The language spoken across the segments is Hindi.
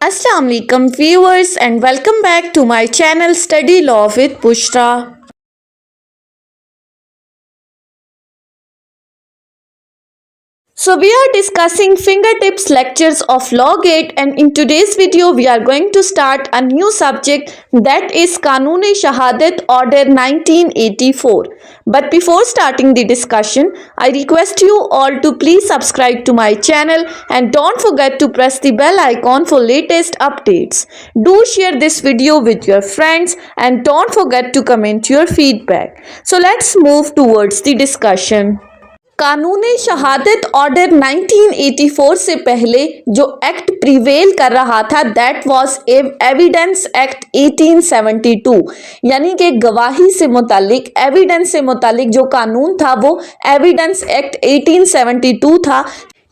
Assalamu alaikum viewers and welcome back to my channel Study Law with Bushra. So we are discussing fingertips lectures of Law Gate, and in today's video we are going to start a new subject, that is Kanun-e-Shahadat Order 1984. But before starting the discussion, I request you all to please subscribe to my channel and don't forget to press the bell icon for latest updates. Do share this video with your friends and don't forget to comment your feedback. So let's move towards the discussion. कानून-ए-शहादत ऑर्डर 1984 से पहले जो एक्ट प्रिवेल कर रहा था दैट वाज एविडेंस एक्ट 1872, यानी कि गवाही से मुतालिक एविडेंस से मुतालिक जो कानून था वो एविडेंस एक्ट 1872 था।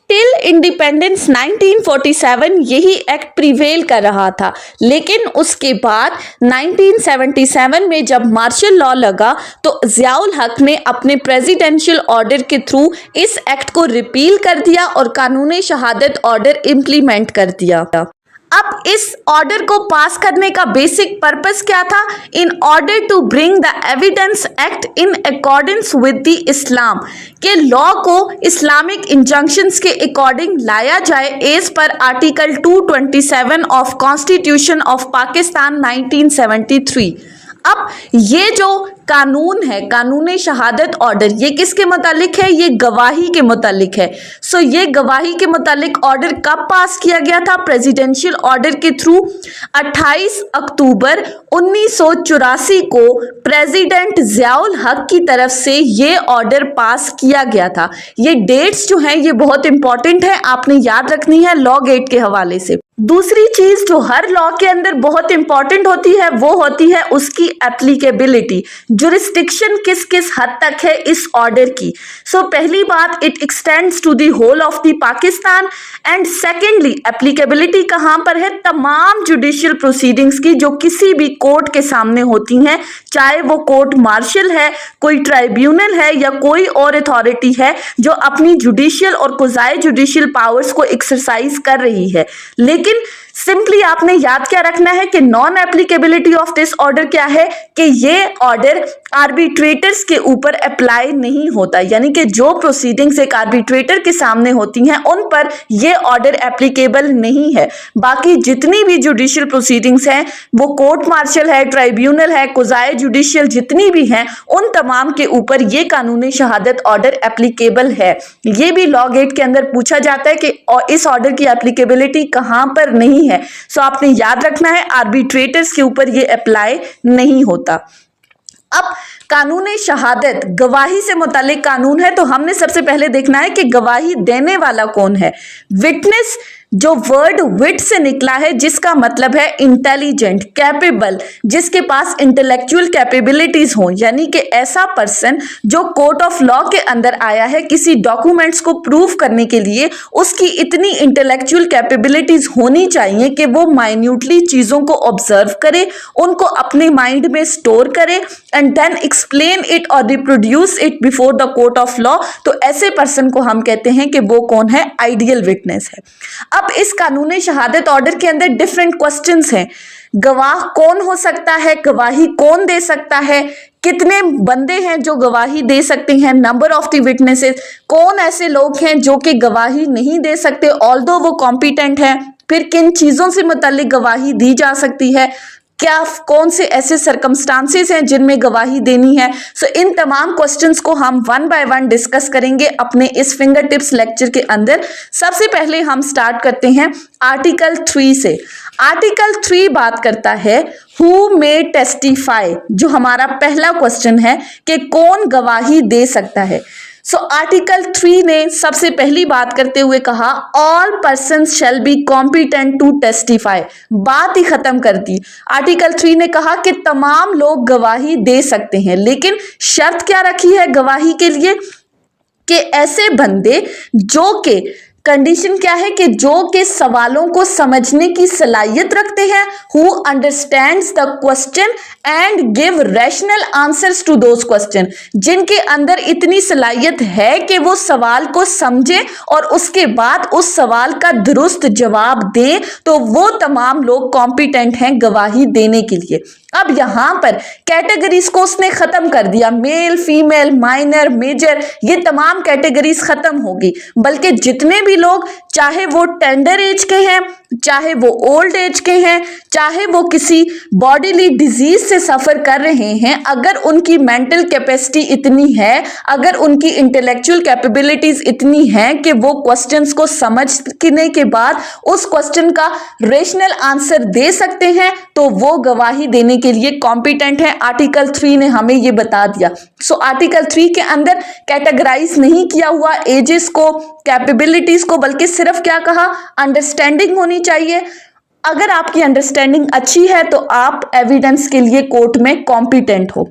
टिल इंडिपेंडेंस 1947 यही एक्ट प्रिवेल कर रहा था, लेकिन उसके बाद 1977 में जब मार्शल लॉ लगा तो ज़ियाउल हक ने अपने प्रेसिडेंशियल ऑर्डर के थ्रू इस एक्ट को रिपील कर दिया और कानून-ए-शहादत ऑर्डर इम्प्लीमेंट कर दिया। अब इस ऑर्डर को पास करने का बेसिक पर्पस क्या था? In order to bring the evidence act in accordance with the Islam, के लॉ को इस्लामिक इंजंक्शंस के अकॉर्डिंग लाया जाए as per article 227 of constitution of Pakistan 1973। अब ये जो कानून है, कानून-ए-शहादत ऑर्डर, ये किसके मुतालिक है? ये गवाही के मुतालिक है। सो ये गवाही के मुतालिक ऑर्डर कब पास किया गया था? प्रेसिडेंशियल ऑर्डर के थ्रू 28 अक्टूबर 1984 को प्रेसिडेंट ज़ियाउल हक की तरफ से ये ऑर्डर पास किया गया था। ये डेट्स जो हैं ये बहुत इंपॉर्टेंट है, आपने याद रखनी है लॉ गेट के हवाले से। दूसरी चीज जो हर लॉ के अंदर बहुत इंपॉर्टेंट होती है वो होती है उसकी एप्लीकेबिलिटी, जुरिस्डिक्शन किस किस हद तक है इस ऑर्डर की। सो पहली बात, it extends to the whole of the Pakistan, and secondly applicability कहाँ पर है? तमाम जुडिशियल प्रोसीडिंग्स की जो किसी भी कोर्ट के सामने होती हैं, चाहे वो कोर्ट मार्शल है, कोई ट्राइब्यूनल है या कोई और अथॉरिटी है जो अपनी जुडिशियल और कुजाई जुडिशियल पावर्स को एक्सरसाइज कर रही है। लेकिन सिंपली आपने याद क्या रखना है कि non applicability of this order क्या है कि ये ऑर्डर आर्बिट्रेटर्स के ऊपर अप्लाई नहीं होता, यानी कि जो प्रोसीडिंग्स एक आर्बिट्रेटर के सामने होती हैं उन पर ये ऑर्डर एप्लीकेबल नहीं है। बाकी जितनी भी जुडिशियल प्रोसीडिंग्स हैं, वो कोर्ट मार्शल है, ट्राइब्यूनल है, कुजाए जुडिशियल जितनी भी हैं, उन तमाम के ऊपर ये कानून-ए-शहादत ऑर्डर एप्लीकेबल है। ये भी लॉ गेट के अंदर पूछा जाता है कि इस ऑर्डर की एप्लीकेबिलिटी कहाँ पर नहीं है। सो आपने याद रखना है आर्बिट्रेटर्स के ऊपर ये अप्लाई नहीं होता। अब कानून-ए-शहादत गवाही से मुतालिक कानून है, तो हमने सबसे पहले देखना है कि गवाही देने वाला कौन है। विटनेस जो वर्ड विट से निकला है, जिसका मतलब है इंटेलिजेंट, कैपेबल, जिसके पास इंटेलेक्चुअल कैपेबिलिटीज हो, यानी कि ऐसा पर्सन जो कोर्ट ऑफ लॉ के अंदर आया है किसी डॉक्यूमेंट्स को प्रूव करने के लिए, उसकी इतनी इंटेलेक्चुअल कैपेबिलिटीज होनी चाहिए कि वो माइन्यूटली चीज़ों को ऑब्जर्व करे, उनको अपने माइंड में स्टोर करे एंड देन एक्सप्लेन इट और reproduce it before the court of law. तो ऐसे पर्सन को हम कहते हैं कि वो कौन है? आइडियल विटनेस है। अब इस कानून-ए-शहादत ऑर्डर के अंदर डिफरेंट क्वेश्चंस हैं। गवाह कौन हो सकता है? गवाही कौन दे सकता है? कितने बंदे हैं जो गवाही दे सकते हैं? नंबर ऑफ द विटनेसेस, कौन ऐसे लोग हैं जो कि गवाही नहीं दे सकते ऑल्दो वो कॉम्पिटेंट है? फिर किन चीज़ों से मुतालिक गवाही दी जा सकती है? क्या कौन से ऐसे सर्कमस्टांसेस हैं जिनमें गवाही देनी है? सो इन तमाम क्वेश्चंस को हम वन बाय वन डिस्कस करेंगे अपने इस फिंगर टिप्स लेक्चर के अंदर। सबसे पहले हम स्टार्ट करते हैं आर्टिकल 3 से। आर्टिकल 3 बात करता है हु मे टेस्टिफाई, जो हमारा पहला क्वेश्चन है कि कौन गवाही दे सकता है। सो आर्टिकल 3 ने सबसे पहली बात करते हुए कहा all persons shall be competent to testify, बात ही खत्म कर दी। आर्टिकल 3 ने कहा कि तमाम लोग गवाही दे सकते हैं, लेकिन शर्त क्या रखी है गवाही के लिए कि ऐसे बंदे जो कि कंडीशन क्या है कि जो के सवालों को समझने की सलाहियत रखते हैं, who understands the question and give rational answers to those question, जिनके अंदर इतनी सलाहियत है कि वो सवाल को समझे और उसके बाद उस सवाल का दुरुस्त जवाब दें, तो वो तमाम लोग कॉम्पिटेंट हैं गवाही देने के लिए। अब यहां पर कैटेगरीज को उसने खत्म कर दिया, मेल, फीमेल, माइनर, मेजर, ये तमाम कैटेगरीज खत्म होगी, बल्कि जितने भी लोग, चाहे वो टेंडर एज के हैं, चाहे वो ओल्ड एज के हैं, चाहे वो किसी बॉडीली डिजीज से सफर कर रहे हैं, अगर उनकी मेंटल कैपेसिटी इतनी है, अगर उनकी इंटेलेक्चुअल कैपेबिलिटीज इतनी हैं कि वो क्वेश्चंस को समझने के बाद उस क्वेश्चन का रेशनल आंसर दे सकते हैं, तो वो गवाही देने के लिए कॉम्पिटेंट है। आर्टिकल 3 ने हमें ये बता दिया। सो आर्टिकल 3 के अंदर कैटेगराइज नहीं किया हुआ एजेस को, कैपेबिलिटीज को, बल्कि सिर्फ क्या कहा, अंडरस्टैंडिंग होनी चाहिए। अगर आपकी अंडरस्टैंडिंग अच्छी है तो आप एविडेंस के लिए कोर्ट में कॉम्पिटेंट हो।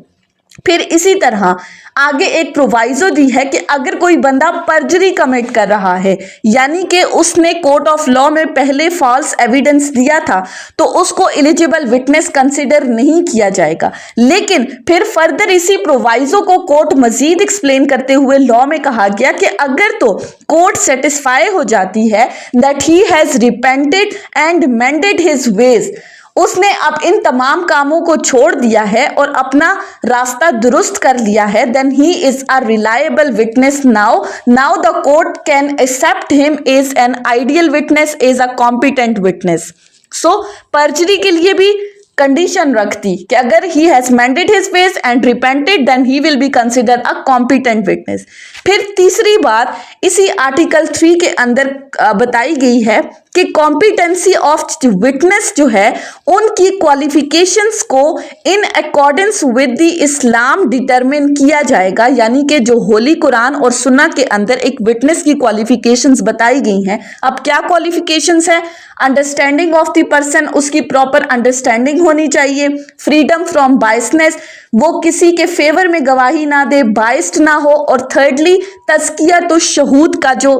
फिर इसी तरह आगे एक प्रोवाइजो दी है कि अगर कोई बंदा पर्जरी कमिट कर रहा है, यानी कि उसने कोर्ट ऑफ लॉ में पहले फॉल्स एविडेंस दिया था, तो उसको एलिजिबल विटनेस कंसिडर नहीं किया जाएगा। लेकिन फिर फर्दर इसी प्रोवाइजो को कोर्ट मजीद एक्सप्लेन करते हुए लॉ में कहा गया कि अगर तो कोर्ट सेटिस्फाई हो जाती है that he has repented and मेंडेड his veg, उसने अब इन तमाम कामों को छोड़ दिया है और अपना रास्ता दुरुस्त कर लिया है, then he is a reliable witness now the court can accept him as an ideal witness, as a competent witness. So perjury के लिए भी कंडीशन रखती कि अगर he has mended his ways and repented then he will be consider a competent witness. फिर तीसरी बात इसी आर्टिकल 3 के अंदर बताई गई है कि कॉम्पिटेंसी ऑफ विटनेस जो है, उनकी क्वालिफिकेशंस को इन accordance with the Islam determine किया जाएगा। यानी कि जो होली कुरान और सुन्ना के अंदर एक विटनेस की क्वालिफिकेशंस बताई गई हैं। अब क्या क्वालिफिकेशंस है? अंडरस्टैंडिंग ऑफ द पर्सन, उसकी प्रॉपर अंडरस्टैंडिंग होनी चाहिए, फ्रीडम फ्रॉम बायसनेस, वो किसी के फेवर में गवाही ना दे, बाइस्ड ना हो, और थर्डली तस्कियत शहूद का जो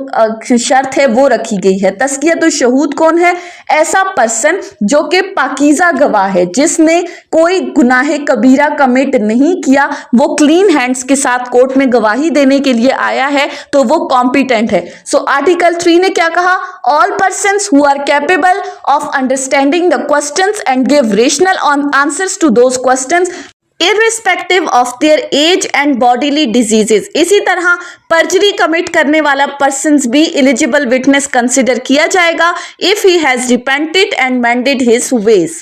शर्त है वो रखी गई है। तस्कियत शहूद कौन है? ऐसा पर्सन जो कि पाकीज़ा गवाह है, जिसने कोई गुनाह कबीरा कमिट नहीं किया, वो क्लीन हैंड्स के साथ कोर्ट में गवाही देने के लिए आया है, तो वो कॉम्पिटेंट है। सो आर्टिकल 3 ने क्या कहा? All persons who are capable of understanding the questions and give rational answers to those questions irrespective of their age and bodily diseases। इसी तरह पर्जरी कमिट करने वाला पर्सन्स भी एलिजिबल विटनेस कंसिडर किया जाएगा if he has repented and मेंडेड his veg.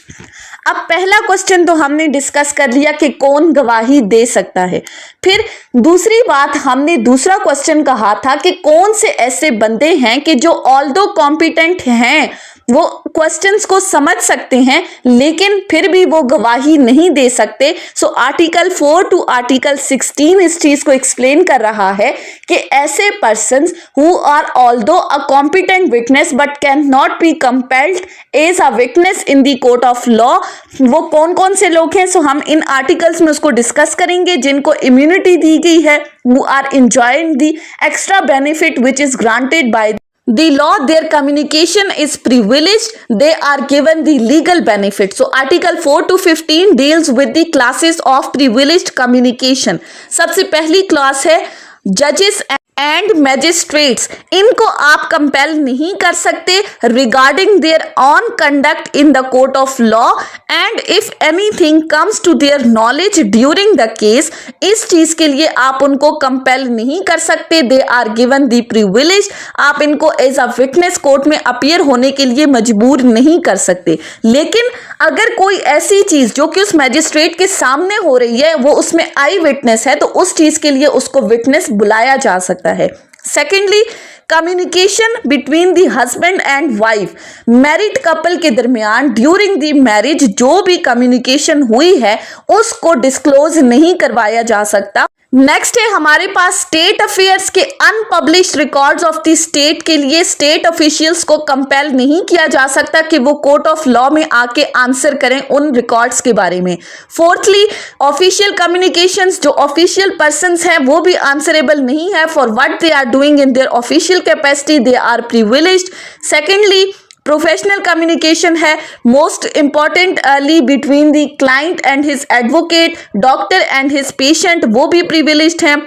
अब पहला क्वेश्चन तो हमने डिस्कस कर लिया कि कौन गवाही दे सकता है। फिर दूसरी बात, हमने दूसरा क्वेश्चन कहा था कि कौन से ऐसे बंदे हैं कि जो ऑल्दो कॉम्पिटेंट हैं, वो क्वेश्चंस को समझ सकते हैं, लेकिन फिर भी वो गवाही नहीं दे सकते। सो आर्टिकल 4 टू आर्टिकल 16 इस चीज को एक्सप्लेन कर रहा है कि ऐसे persons who are although a competent witness but can not be compelled as a witness in the court of law, वो कौन कौन से लोग हैं। सो हम इन आर्टिकल्स में उसको डिस्कस करेंगे। जिनको इम्यूनिटी दी गई है, who are enjoying the extra benefit which is granted by the law, their communication is privileged, they are given the legal benefit। So article 4 to 15 deals with the classes of privileged communication। सबसे पहली क्लास है जजेस एंड मैजिस्ट्रेट्स। इनको आप कंपेल नहीं कर सकते regarding their own conduct in the court of law, and if anything comes to their knowledge during the case, इस चीज के लिए आप उनको कंपेल नहीं कर सकते। They are given the privilege, आप इनको एज अ विटनेस कोर्ट में अपीयर होने के लिए मजबूर नहीं कर सकते। लेकिन अगर कोई ऐसी चीज जो कि उस मैजिस्ट्रेट के सामने हो रही है, वो उसमें आई विटनेस है, तो उस चीज के लिए उसको विटनेस बुलाया जा सकता है। Secondly, communication between the husband and wife, married couple के दरमियान ड्यूरिंग दी मैरिज जो भी कम्युनिकेशन हुई है उसको डिस्क्लोज नहीं करवाया जा सकता। नेक्स्ट है हमारे पास स्टेट अफेयर्स के unpublished records of the state के लिए स्टेट ऑफिशियल्स को कंपेल नहीं किया जा सकता कि वो कोर्ट ऑफ लॉ में आके आंसर करें उन रिकॉर्ड्स के बारे में। फोर्थली, ऑफिशियल कम्युनिकेशंस जो ऑफिशियल पर्संस हैं वो भी आंसरेबल नहीं है for what they are doing in their official capacity, they are privileged. Secondly, professional communication है most importantly between the client and his advocate, doctor and his patient, वो भी प्रिविलेज्ड हैं।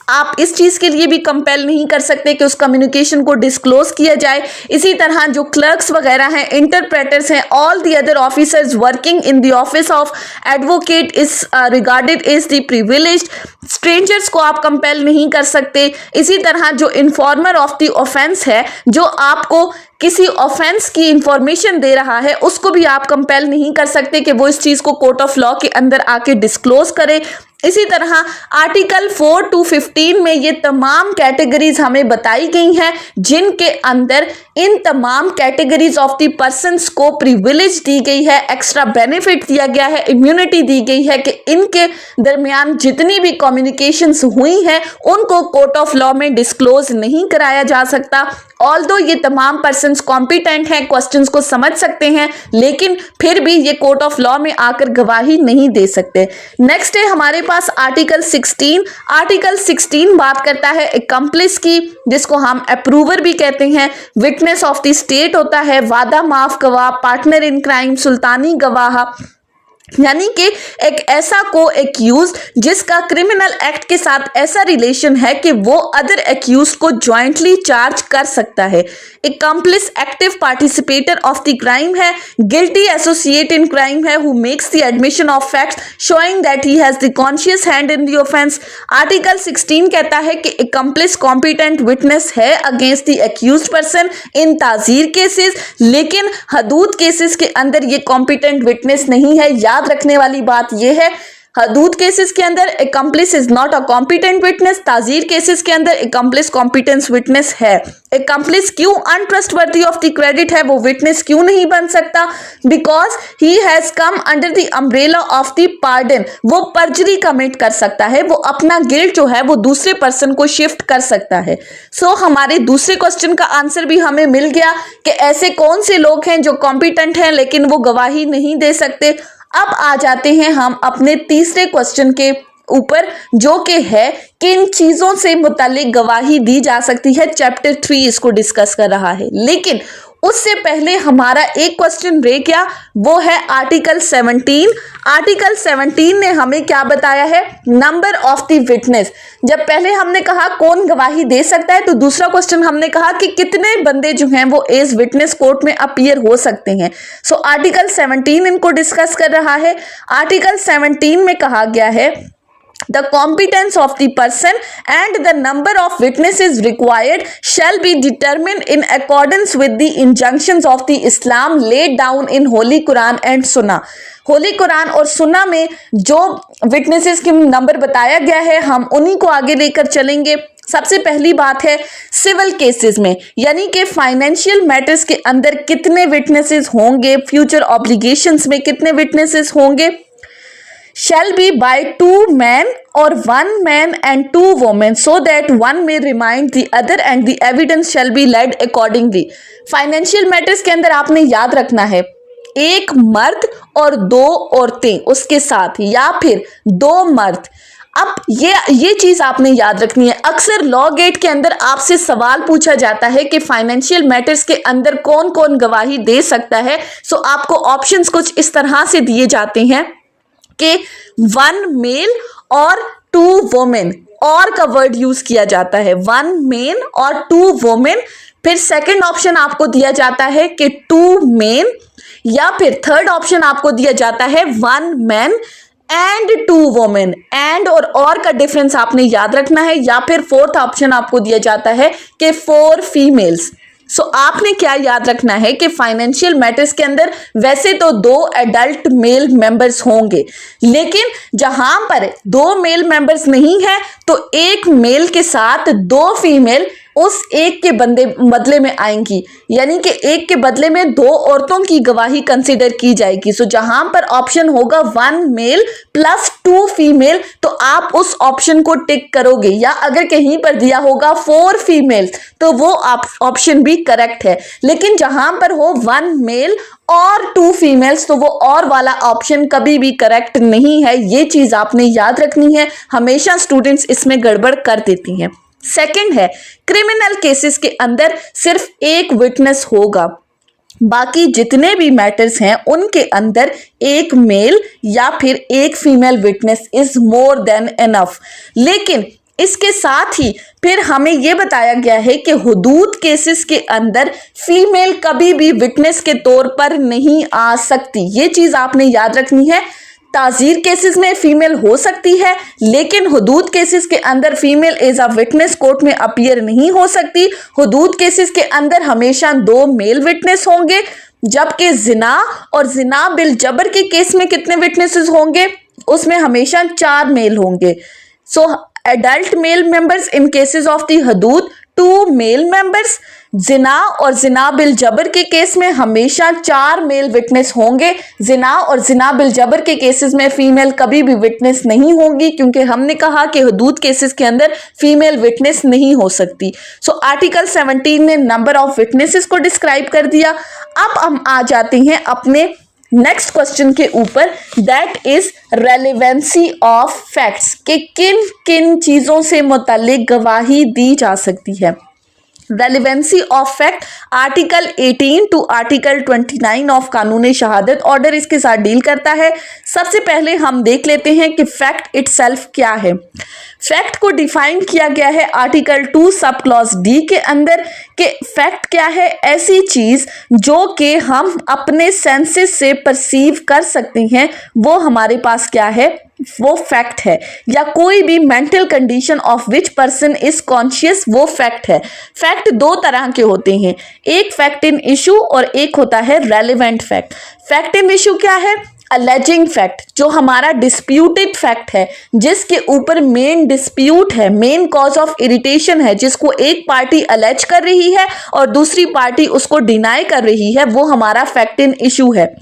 आप इस चीज़ के लिए भी कंपेल नहीं कर सकते कि उस कम्युनिकेशन को डिस्क्लोज किया जाए। इसी तरह जो क्लर्क्स वगैरह हैं, इंटरप्रेटर्स हैं, all the other officers working in the office of advocate is regarded is the privileged. Strangers को आप कंपेल नहीं कर सकते। इसी तरह जो इन्फॉर्मर ऑफ द ऑफेंस है, जो आपको किसी ऑफेंस की इंफॉर्मेशन दे रहा है, उसको भी आप कंपेल नहीं कर सकते कि वो इस चीज़ को कोर्ट ऑफ लॉ के अंदर आके डिस्क्लोज करे। इसी तरह आर्टिकल 4 to 15 में ये तमाम कैटेगरीज हमें बताई गई हैं जिनके अंदर इन तमाम कैटेगरीज ऑफ द पर्सन्स को प्रिविलेज दी गई है, एक्स्ट्रा बेनिफिट दिया गया है, इम्यूनिटी दी गई है कि इनके दरमियान जितनी भी कम्युनिकेशंस हुई हैं उनको कोर्ट ऑफ लॉ में डिस्क्लोज नहीं कराया जा सकता। ऑल्दो ये तमाम पर्सन्स कॉम्पिटेंट हैं, क्वेश्चंस को समझ सकते हैं, लेकिन फिर भी ये कोर्ट ऑफ लॉ में आकर गवाही नहीं दे सकते। नेक्स्ट है हमारे पास आर्टिकल 16। आर्टिकल 16 बात करता है एक्म्प्लिस की, जिसको हम अप्रूवर भी कहते हैं। विटनेस ऑफ द स्टेट होता है, वादा माफ गवाह, पार्टनर इन क्राइम, सुल्तानी गवाह, यानी कि एक ऐसा को एक्यूज जिसका क्रिमिनल एक्ट के साथ ऐसा रिलेशन है कि वो अदर एक्यूज को ज्वाइंटली चार्ज कर सकता है। Accomplice active participator of the crime है। गिल्टी एसोसिएट इन क्राइम है who makes the admission of facts showing that he has the conscious hand in the offence. Article 16 कहता है कि एक्म्प्लिस कॉम्पिटेंट विटनेस है against the accused person in ताजीर केसेस, लेकिन हदूद केसेस के अंदर ये कॉम्पिटेंट विटनेस नहीं है। याद रखने वाली बात यह है, हदूद केसेस के अंदर accomplice is not a competent witness, ताजीर केसेस के अंदर एक्म्प्लिस कॉम्पिटेंस विटनेस है। एक्म्प्लिस क्यों अनट्रस्टवर्दी ऑफ द क्रेडिट है, वो विटनेस क्यों नहीं बन सकता? Because he has come under the umbrella of the pardon. वो पर्जरी कमिट कर सकता है, वो अपना गिल्ट जो है वो दूसरे पर्सन को शिफ्ट कर सकता है। सो हमारे दूसरे क्वेश्चन का आंसर भी हमें मिल गया कि ऐसे कौन से लोग हैं जो कॉम्पिटेंट हैं लेकिन वो गवाही नहीं दे सकते। अब आ जाते हैं हम अपने तीसरे क्वेश्चन के ऊपर, जो कि है किन चीजों से मुतालिक गवाही दी जा सकती है। चैप्टर 3 इसको डिस्कस कर रहा है, लेकिन उससे पहले हमारा एक क्वेश्चन रह गया, वो है आर्टिकल 17। आर्टिकल 17 ने हमें क्या बताया है? Number of the witness. जब पहले हमने कहा कौन गवाही दे सकता है, तो दूसरा क्वेश्चन हमने कहा कि कितने बंदे जो हैं वो एज विटनेस कोर्ट में अपीयर हो सकते हैं। सो आर्टिकल 17 इनको डिस्कस कर रहा है। आर्टिकल 17 में कहा गया है the competence of the person and the number of witnesses required shall be determined in accordance with the injunctions of the Islam laid down in Holy Quran and Sunnah। Holi Quran और सुन्ना में जो विटनेसेस की नंबर बताया गया है, हम उन्हीं को आगे लेकर चलेंगे। सबसे पहली बात है सिविल केसेस में, यानी कि फाइनेंशियल मैटर्स के अंदर कितने विटनेसेस होंगे, फ्यूचर ऑब्लिगेशंस में कितने विटनेसेस होंगे। shall be by 2 men or 1 man and 2 women so that one may remind the other and the evidence shall be led accordingly। Financial matters के अंदर आपने याद रखना है एक मर्द और 2 औरतें उसके साथ, या फिर 2 मर्द। अब ये चीज आपने याद रखनी है। अक्सर लॉ गेट के अंदर आपसे सवाल पूछा जाता है कि फाइनेंशियल मैटर्स के अंदर कौन कौन गवाही दे सकता है। सो आपको ऑप्शंस कुछ इस तरह से दिए जाते हैं कि 1 मेल और 2 वोमेन, और का वर्ड यूज किया जाता है, 1 मेन और 2 वोमेन। फिर सेकंड ऑप्शन आपको दिया जाता है कि 2 मेन, या फिर थर्ड ऑप्शन आपको दिया जाता है 1 मैन एंड 2 वोमेन। एंड और का डिफरेंस आपने याद रखना है। या फिर फोर्थ ऑप्शन आपको दिया जाता है कि 4 फीमेल्स। सो आपने क्या याद रखना है कि फाइनेंशियल मैटर्स के अंदर वैसे तो 2 एडल्ट मेल मेंबर्स होंगे, लेकिन जहां पर 2 मेल मेंबर्स नहीं है तो एक मेल के साथ 2 फीमेल उस एक के बदले में आएंगी, यानी कि एक के बदले में 2 औरतों की गवाही कंसीडर की जाएगी। सो जहां पर ऑप्शन होगा 1 मेल प्लस 2 फीमेल, तो आप उस ऑप्शन को टिक करोगे, या अगर कहीं पर दिया होगा 4 फीमेल तो वो ऑप्शन भी करेक्ट है। लेकिन जहां पर हो 1 मेल और 2 फीमेल्स तो वो और वाला ऑप्शन कभी भी करेक्ट नहीं है। ये चीज आपने याद रखनी है, हमेशा स्टूडेंट्स इसमें गड़बड़ कर देती हैं। सेकंड है, क्रिमिनल केसेस के अंदर सिर्फ एक विटनेस होगा, बाकी जितने भी मैटर्स हैं उनके अंदर एक मेल या फिर एक female witness is more than enough. लेकिन इसके साथ ही फिर हमें यह बताया गया है कि हुदूद केसेस के अंदर फीमेल कभी भी विटनेस के तौर पर नहीं आ सकती। ये चीज आपने याद रखनी है। ताजीर केसेस में फीमेल हो सकती है, लेकिन हुदूद केसेस के अंदर female as a witness court में अपीयर नहीं हो सकती। हुदूद केसेस के अंदर हमेशा 2 मेल विटनेस होंगे, जबकि जिना और जिना बिल जबर के केस में कितने विटनेसेस होंगे, उसमें हमेशा 4 मेल होंगे। So adult male members in cases of the हुदूद 2 मेल मेंबर्स। जिना और जिना बिल जबर के केस में हमेशा 4 मेल विटनेस होंगे। जिना और जिना बिल जबर के केसेस में फीमेल कभी भी विटनेस नहीं होगी, क्योंकि हमने कहा कि हुदूद केसेस के अंदर फीमेल विटनेस नहीं हो सकती। सो आर्टिकल 17 ने नंबर ऑफ विटनेसेस को डिस्क्राइब कर दिया। अब हम आ जाते हैं अपने नेक्स्ट क्वेश्चन के ऊपर, that is relevancy of facts, कि किन किन चीजों से मुतालिक गवाही दी जा सकती है। Relevancy of fact article 18 to article 29 of कानूनी शहादत ऑर्डर इसके साथ डील करता है। सबसे पहले हम देख लेते हैं कि फैक्ट इटसेल्फ क्या है। फैक्ट को डिफाइन किया गया है आर्टिकल 2 सब क्लॉज डी के अंदर, कि फैक्ट क्या है, ऐसी चीज जो कि हम अपने सेंसेस से परसीव कर सकते हैं, वो हमारे पास क्या है, वो फैक्ट है। या कोई भी mental condition of which person is conscious, वो फैक्ट है। फैक्ट 2 तरह के होते हैं, एक फैक्ट इन इशू और एक होता है relevant fact. Fact in issue क्या है, अलेजिंग फैक्ट, जो हमारा डिस्प्यूटेड फैक्ट है, जिसके ऊपर मेन डिस्प्यूट है, मेन कॉज ऑफ इरिटेशन है, जिसको एक पार्टी अलेज कर रही है और दूसरी पार्टी उसको डिनाई कर रही है, वो हमारा फैक्ट इन इशू है।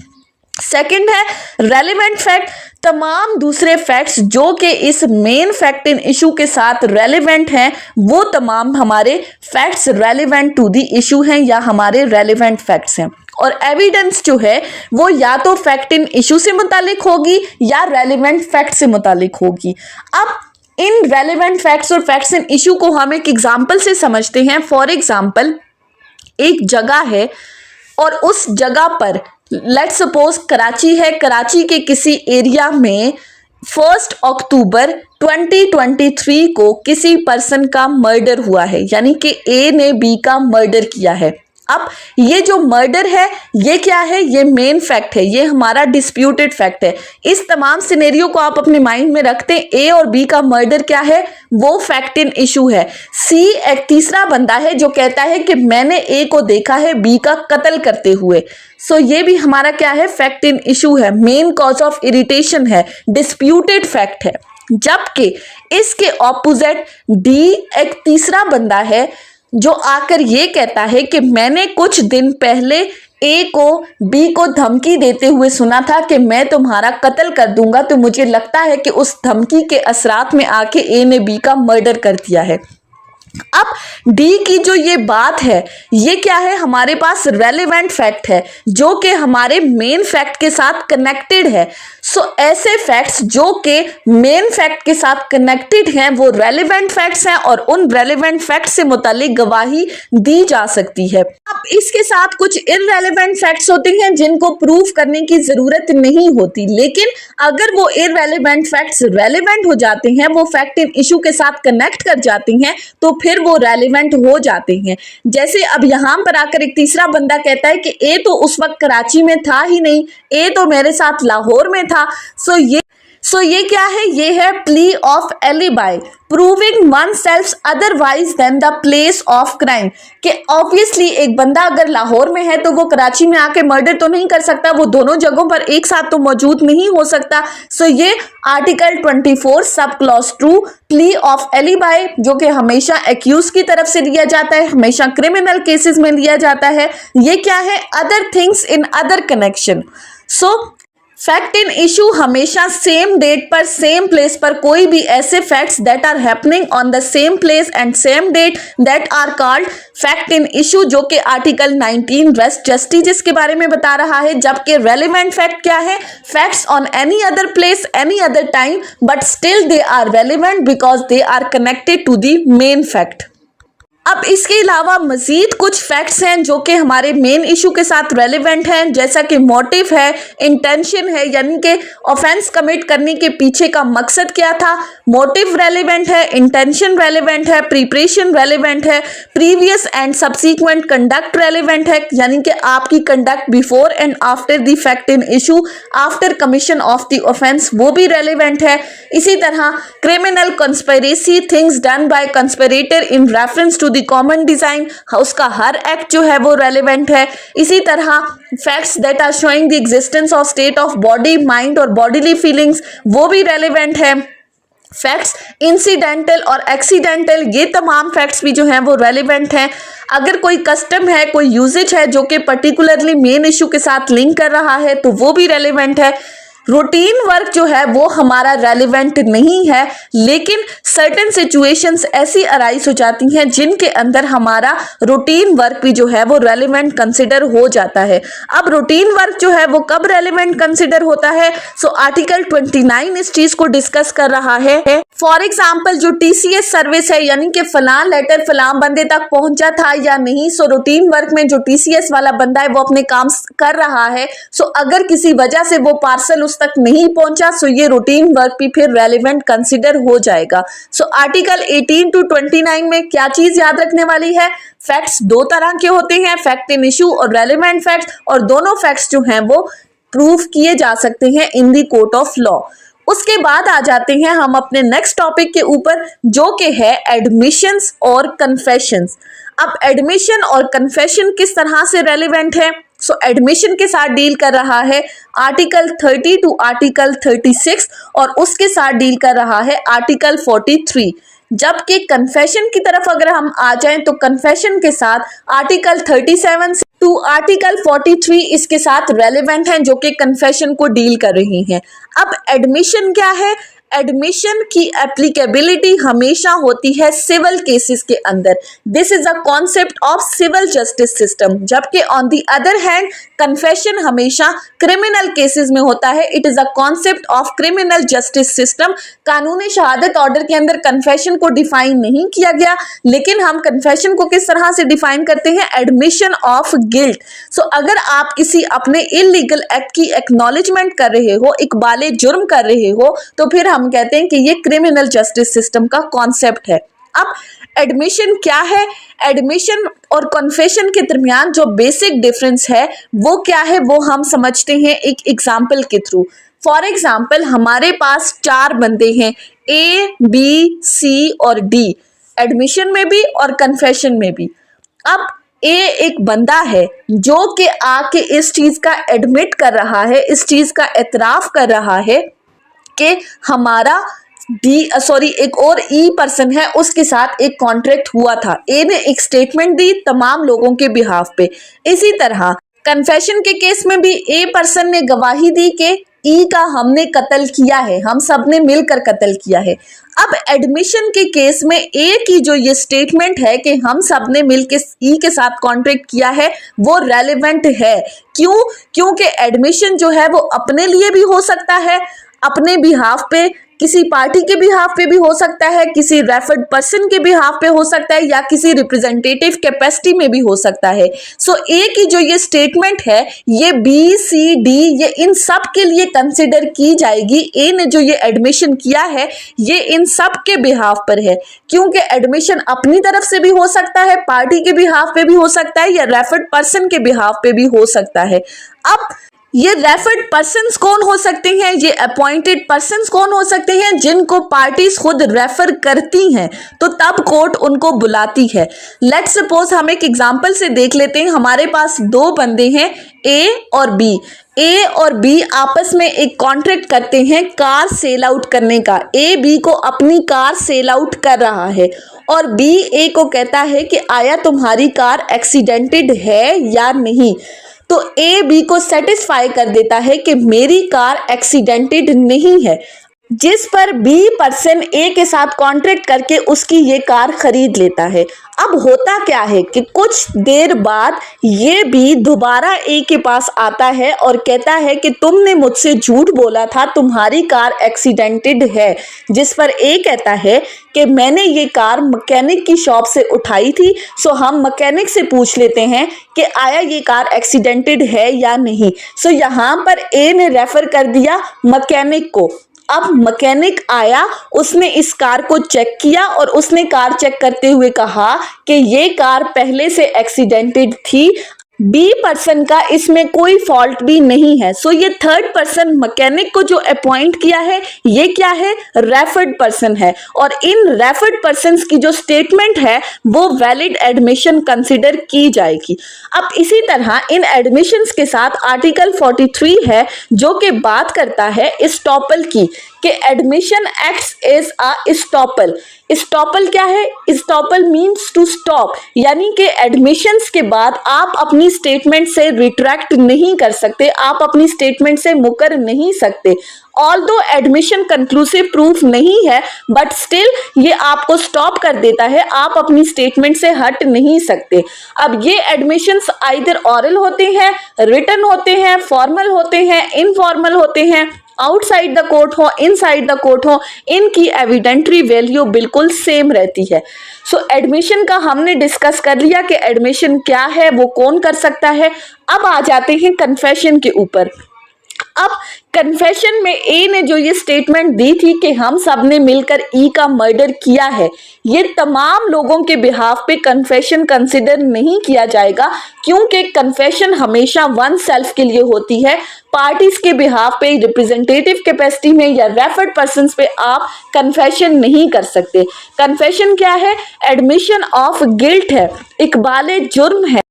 सेकंड है रेलेवेंट फैक्ट, तमाम दूसरे फैक्ट्स जो कि इस मेन फैक्ट इन इशू के साथ रेलेवेंट हैं, वो तमाम हमारे facts relevant to the issue हैं या हमारे रेलेवेंट फैक्ट्स हैं। और एविडेंस जो है वो या तो फैक्ट इन इशू से मुतालिक होगी या रेलेवेंट फैक्ट से मुतालिक होगी। अब इन रेलेवेंट फैक्ट्स और फैक्ट्स इन इशू को हम एक एग्जाम्पल से समझते हैं। फॉर एग्जाम्पल, एक जगह है और उस जगह पर लेट्स सपोज कराची है, कराची के किसी एरिया में 1 अक्टूबर 2023 को किसी पर्सन का मर्डर हुआ है, यानी कि ए ने बी का मर्डर किया है। अब ये जो मर्डर है ये क्या है, ये मेन फैक्ट है, ये हमारा डिस्प्यूटेड फैक्ट है। इस तमाम सिनेरियो को आप अपने माइंड में रखते हैं, ए और बी का मर्डर क्या है, वो फैक्ट इन इशू है। सी एक तीसरा बंदा है जो कहता है कि मैंने ए को देखा है बी का कत्ल करते हुए। सो ये भी हमारा क्या है, फैक्ट इन इशू है, मेन कॉज ऑफ इरिटेशन है, डिस्प्यूटेड फैक्ट है। जबकि इसके ऑपोजिट डी एक तीसरा बंदा है जो आकर ये कहता है कि मैंने कुछ दिन पहले ए को बी को धमकी देते हुए सुना था कि मैं तुम्हारा कत्ल कर दूंगा, तो मुझे लगता है कि उस धमकी के असरात में आके ए ने बी का मर्डर कर दिया है। अब डी की जो ये बात है ये क्या है, हमारे पास रेलेवेंट फैक्ट है जो कि हमारे मेन फैक्ट के साथ कनेक्टेड है। सो ऐसे फैक्ट्स जो कि मेन फैक्ट के साथ कनेक्टेड हैं वो रेलेवेंट फैक्ट्स हैं और उन रेलेवेंट फैक्ट से मुतालिक गवाही दी जा सकती है। अब इसके साथ कुछ इररेलेवेंट फैक्ट्स होते हैं जिनको प्रूफ करने की जरूरत नहीं होती, लेकिन अगर वो इररेलेवेंट फैक्ट्स रेलेवेंट हो जाते हैं, वो फैक्ट इन इशू के साथ कनेक्ट कर जाते हैं, तो फिर वो रेलेवेंट हो जाते हैं। जैसे अब यहां पर आकर एक तीसरा बंदा कहता है कि ए तो उस वक्त कराची में था ही नहीं, ए तो मेरे साथ लाहौर में था। सो ये सो ये क्या है, ये है plea of alibi, proving oneself otherwise than the place of crime. कि ऑब्वियसली एक बंदा अगर लाहौर में है तो वो कराची में आके मर्डर तो नहीं कर सकता, वो दोनों जगहों पर एक साथ तो मौजूद नहीं हो सकता। सो ये article 24 sub clause 2 plea of alibi, जो कि हमेशा एक्यूज की तरफ से लिया जाता है, हमेशा क्रिमिनल केसेस में लिया जाता है। ये क्या है, other things in other connection. So fact in issue हमेशा सेम डेट पर सेम प्लेस पर कोई भी ऐसे facts that are happening on the same place and same date that are called fact in issue, जो कि आर्टिकल 19 रेस्ट जस्टिस के बारे में बता रहा है। जबकि रेलिवेंट फैक्ट क्या है, facts on any other place any other time but still they are relevant because they are connected to the main fact. अब इसके अलावा मजीद कुछ फैक्ट्स हैं जो कि हमारे मेन इशू के साथ रेलिवेंट हैं, जैसा कि मोटिव है, इंटेंशन है, यानी कि ऑफेंस कमिट करने के पीछे का मकसद क्या था। मोटिव रेलिवेंट है, इंटेंशन रेलिवेंट है, प्रिपरेशन रेलिवेंट है, previous and subsequent conduct relevant है, यानी कि आपकी conduct before and after the fact in issue, after commission of the offence, वो भी रेलिवेंट है। इसी तरह criminal conspiracy, things done by conspirator in reference to common design, उसका हर एक्ट जो है वो रेलिवेंट है। इसी तरह facts that are showing the existence of state of body, mind और बॉडीली फीलिंग्स, वो भी रेलिवेंट है। फैक्ट्स इंसिडेंटल और एक्सीडेंटल, ये तमाम फैक्ट्स भी जो हैं वो रेलिवेंट हैं। अगर कोई कस्टम है, कोई यूजेज है जो कि पर्टिकुलरली मेन इशू के साथ लिंक कर रहा है तो वो भी रेलिवेंट है। रूटीन वर्क जो है वो हमारा रेलिवेंट नहीं है, लेकिन सर्टेन सिचुएशंस ऐसी अराइज हो जाती हैं जिनके अंदर हमारा रूटीन वर्क भी जो है वो रेलिवेंट कंसिडर हो जाता है। अब रूटीन वर्क जो है वो कब रेलिवेंट कंसिडर होता है, सो आर्टिकल 29 इस चीज को डिस्कस कर रहा है। फॉर एग्जाम्पल जो टीसीएस सर्विस है, यानी कि फलां लेटर फलां बंदे तक पहुंचा था या नहीं, सो रूटीन वर्क में जो टीसीएस वाला बंदा है वो अपने काम कर रहा है, सो अगर किसी वजह से वो पार्सल उस तक नहीं पहुंचा, सो ये रूटीन वर्क भी फिर रेलिवेंट कंसिडर हो जाएगा। सो आर्टिकल 18 to 29 में क्या चीज याद रखने वाली है, फैक्ट्स दो तरह के होते हैं, फैक्ट इन इशू और रेलिवेंट फैक्ट्स, और दोनों फैक्ट्स जो हैं वो प्रूफ किए जा सकते हैं इन द कोर्ट ऑफ लॉ। उसके बाद आ जाते हैं हम अपने नेक्स्ट टॉपिक के ऊपर, जो कि है एडमिशंस और कन्फेशंस। अब एडमिशन और कन्फेशन किस तरह से रेलिवेंट है, सो एडमिशन के साथ डील कर रहा है आर्टिकल 30 to आर्टिकल 36 और उसके साथ डील कर रहा है आर्टिकल 43। जबकि कन्फेशन की तरफ अगर हम आ जाएं तो कन्फेशन के साथ आर्टिकल 37 टू आर्टिकल 43 इसके साथ रेलिवेंट हैं, जो कि कन्फेशन को डील कर रही हैं। अब एडमिशन क्या है, एडमिशन की एप्लीकेबिलिटी हमेशा होती है सिविल केसेस के अंदर। This is a concept of civil justice system. जबकि on the other hand confession हमेशा क्रिमिनल केसेस में होता है। It is a concept of criminal justice system. कानूनी शहादत ऑर्डर के अंदर कन्फेशन को डिफाइन नहीं किया गया, लेकिन हम कन्फेशन को किस तरह से डिफाइन करते हैं, एडमिशन ऑफ गिल्ट। सो अगर आप किसी अपने इलीगल एक्ट की एक्नॉलेजमेंट कर रहे हो, इकबाले जुर्म कर रहे हो, तो फिर हम कहते हैं कि ये क्रिमिनल जस्टिस सिस्टम का कॉन्सेप्ट है। अब एडमिशन क्या है, एडमिशन और कन्फेशन के दरमियान जो बेसिक डिफरेंस है वो क्या है, वो हम समझते हैं एक एग्जाम्पल के थ्रू। फॉर एग्जाम्पल हमारे पास 4 बंदे हैं, ए बी सी और डी, एडमिशन में भी और कन्फेशन में भी। अब ए एक बंदा है जो कि आके इस चीज का एडमिट कर रहा है, इस चीज का एतराफ कर रहा है कि हमारा एक और ई पर्सन है, उसके साथ एक कॉन्ट्रैक्ट हुआ था। ए ने एक स्टेटमेंट दी तमाम लोगों के बिहाफ पे। इसी तरह कन्फेशन के केस में भी ए पर्सन ने गवाही दी कि ई का हमने कत्ल किया है, हम सब ने मिलकर कत्ल किया है। अब एडमिशन के केस में ए की जो ये स्टेटमेंट है कि हम सब ने मिलकर ई के साथ कॉन्ट्रैक्ट किया है, वो रेलेवेंट है। क्यों? क्योंकि एडमिशन जो है वो अपने लिए भी हो सकता है, अपने बिहाफ पे, किसी पार्टी के बिहाफ पे भी हो सकता है, किसी रेफर्ड पर्सन के बिहाफ पे हो सकता है, या किसी रिप्रेजेंटेटिव कैपेसिटी में भी हो सकता है। सो ए की जो ये स्टेटमेंट है ये बी सी डी ये इन सब के लिए कंसिडर की जाएगी। ए ने जो ये एडमिशन किया है ये इन सब के बिहाफ पर है, क्योंकि एडमिशन अपनी तरफ से भी हो सकता है, पार्टी के बिहाफ पे भी हो सकता है, या रेफर्ड पर्सन के बिहाफ पे भी हो सकता है। अब ये रेफर्ड पर्सन्स कौन हो सकते हैं, ये अपॉइंटेड पर्सन्स कौन हो सकते हैं, जिनको पार्टीज खुद रेफर करती हैं तो तब कोर्ट उनको बुलाती है। लेट्स सपोज हम एक एग्जांपल से देख लेते हैं। हमारे पास दो बंदे हैं ए और बी। ए और बी आपस में एक कॉन्ट्रैक्ट करते हैं कार सेल आउट करने का। ए बी को अपनी कार सेल आउट कर रहा है और बी ए को कहता है कि आया तुम्हारी कार एक्सीडेंटेड है या नहीं। तो ए बी को सेटिस्फाई कर देता है कि मेरी कार एक्सीडेंटेड नहीं है, जिस पर बी पर्सन ए के साथ कॉन्ट्रैक्ट करके उसकी ये कार खरीद लेता है। अब होता क्या है कि कुछ देर बाद ये भी दोबारा ए के पास आता है और कहता है कि तुमने मुझसे झूठ बोला था, तुम्हारी कार एक्सीडेंटेड है। जिस पर ए कहता है कि मैंने ये कार मैकेनिक की शॉप से उठाई थी, सो हम मैकेनिक से पूछ लेते हैं कि आया ये कार एक्सीडेंटेड है या नहीं। सो यहाँ पर ए ने रेफर कर दिया मैकेनिक को। अब मैकेनिक आया, उसने इस कार को चेक किया और उसने कार चेक करते हुए कहा कि ये कार पहले से एक्सीडेंटेड थी। बी पर्सन का इसमें कोई फॉल्ट भी नहीं है। सो ये थर्ड पर्सन मैकेनिक को जो अपॉइंट किया है ये क्या है, रेफर्ड पर्सन है। और इन रेफर्ड पर्सन्स की जो स्टेटमेंट है वो वैलिड एडमिशन कंसिडर की जाएगी। अब इसी तरह इन एडमिशंस के साथ आर्टिकल 43 है जो कि बात करता है स्टॉपल की, कि admission acts as a estoppel. Estoppel क्या है, स्टॉपल मीन्स टू स्टॉप, यानी कि एडमिशंस के बाद आप अपनी स्टेटमेंट से रिट्रैक्ट नहीं कर सकते, आप अपनी स्टेटमेंट से मुकर नहीं सकते। ऑल्दो एडमिशन कंक्लूसिव प्रूफ नहीं है बट स्टिल ये आपको स्टॉप कर देता है, आप अपनी स्टेटमेंट से हट नहीं सकते। अब ये एडमिशंस आइदर ऑरल होते हैं, रिटन होते हैं, फॉर्मल होते हैं, इनफॉर्मल होते हैं, आउटसाइड द कोर्ट हो, इनसाइड द कोर्ट हो, इनकी एविडेंट्री वैल्यू बिल्कुल सेम रहती है। सो एडमिशन का हमने डिस्कस कर लिया कि एडमिशन क्या है, वो कौन कर सकता है। अब आ जाते हैं कन्फेशन के ऊपर। अब कन्फेशन में ए ने जो ये स्टेटमेंट दी थी कि हम सब ने मिलकर ई का मर्डर किया है, ये तमाम लोगों के बिहाफ पे कन्फेशन कंसिडर नहीं किया जाएगा, क्योंकि कन्फेशन हमेशा वन सेल्फ के लिए होती है। पार्टीज के बिहाफ पे रिप्रेजेंटेटिव कैपेसिटी में या रेफर्ड पर्सन्स पे आप कन्फेशन नहीं कर सकते। कन्फेशन क्या है, एडमिशन ऑफ गिल्ट है, इकबाल जुर्म है।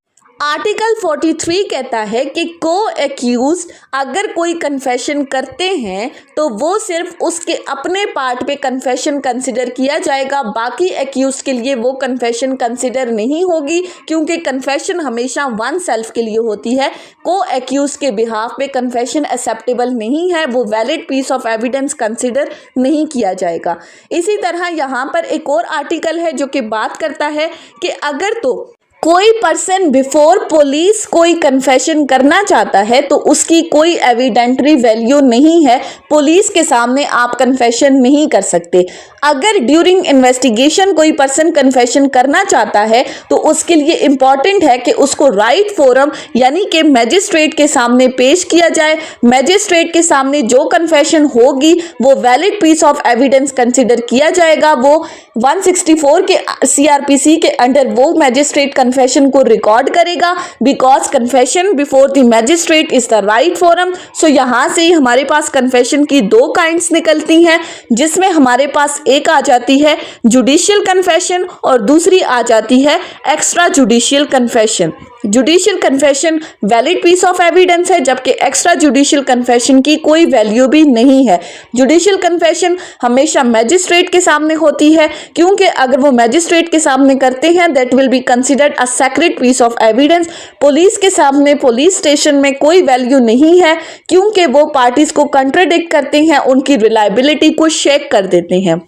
आर्टिकल 43 कहता है कि को एक्यूज अगर कोई कन्फेशन करते हैं तो वो सिर्फ उसके अपने पार्ट पे कन्फेशन कंसिडर किया जाएगा, बाकी एक्यूज के लिए वो कन्फेशन कंसिडर नहीं होगी, क्योंकि कन्फेशन हमेशा वन सेल्फ के लिए होती है। को एक्यूज के बिहाफ पे कन्फेशन एक्सेप्टेबल नहीं है, वो valid piece of evidence consider नहीं किया जाएगा। इसी तरह यहाँ पर एक और आर्टिकल है जो कि बात करता है कि अगर तो कोई पर्सन बिफोर पुलिस कोई कन्फेशन करना चाहता है तो उसकी कोई एविडेंट्री वैल्यू नहीं है, पुलिस के सामने आप कन्फेशन नहीं कर सकते। अगर ड्यूरिंग इन्वेस्टिगेशन कोई पर्सन कन्फेशन करना चाहता है तो उसके लिए इम्पॉर्टेंट है कि उसको राइट फोरम यानी कि मैजिस्ट्रेट के सामने पेश किया जाए। मैजिस्ट्रेट के सामने जो कन्फेशन होगी वो valid piece of evidence consider किया जाएगा। वो 164 के CRPC के अंडर वो मैजिस्ट्रेट कन्फेशन को रिकॉर्ड करेगा, because confession before the magistrate is the right forum. So यहाँ से हमारे पास कन्फेशन की दो काइंड्स निकलती हैं, जिसमें हमारे पास एक आ जाती है जुडिशियल कन्फेशन और दूसरी आ जाती है extra judicial confession. Judicial confession valid piece of evidence है, जबकि एक्स्ट्रा जुडिशियल कन्फेशन की कोई वैल्यू भी नहीं है। जुडिशियल कन्फेशन हमेशा मैजिस्ट्रेट के सामने होती है, क्योंकि अगर वो मैजिस्ट्रेट के सामने करते हैं that will be considered a secret piece of evidence. Police के सामने पुलिस स्टेशन में कोई वैल्यू नहीं है, क्योंकि वो पार्टीज को कंट्राडिक्ट करते हैं, उनकी रिलायबिलिटी को शेक कर देते हैं।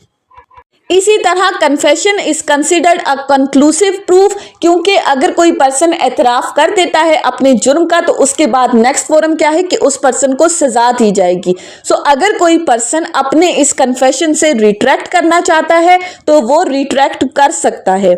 इसी तरह confession is considered a conclusive proof, क्योंकि अगर कोई पर्सन एतराफ़ कर देता है अपने जुर्म का तो उसके बाद नेक्स्ट फोरम क्या है कि उस पर्सन को सजा दी जाएगी। सो अगर कोई पर्सन अपने इस कन्फेशन से रिट्रैक्ट करना चाहता है तो वो रिट्रैक्ट कर सकता है।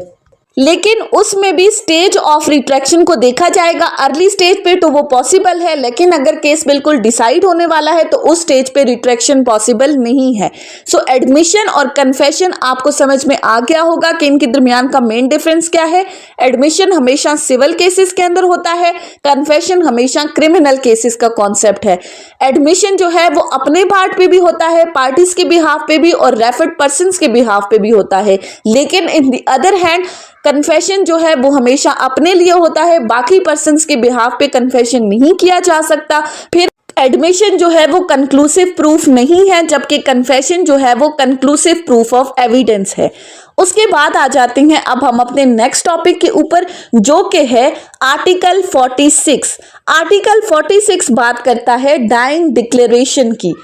लेकिन उसमें भी स्टेज ऑफ रिट्रैक्शन को देखा जाएगा। अर्ली स्टेज पे तो वो पॉसिबल है, लेकिन अगर केस बिल्कुल डिसाइड होने वाला है तो उस स्टेज पे रिट्रैक्शन पॉसिबल नहीं है। सो एडमिशन और कन्फेशन आपको समझ में आ गया होगा कि इनके दरमियान का मेन डिफरेंस क्या है। एडमिशन हमेशा सिविल केसेस के अंदर होता है, कन्फेशन हमेशा क्रिमिनल केसेस का कॉन्सेप्ट है। एडमिशन जो है वो अपने पार्ट पे भी होता है, पार्टीज के बिहाफ पे भी और रेफर्ड पर्सन्स के बिहाफ पे भी होता है, लेकिन in the other hand confession जो है वो हमेशा अपने लिए होता है, बाकी पर्सन्स के बिहाफ पे कन्फेशन नहीं किया जा सकता। फिर एडमिशन जो है वो कंक्लूसिव प्रूफ नहीं है, जबकि कन्फेशन जो है वो कंक्लूसिव प्रूफ ऑफ एविडेंस है। उसके बाद आ जाते हैं अब हम अपने नेक्स्ट टॉपिक के ऊपर, जो कि है आर्टिकल 46। आर्टिकल 46 बात करता है डाइंग डिक्लेरेशन की।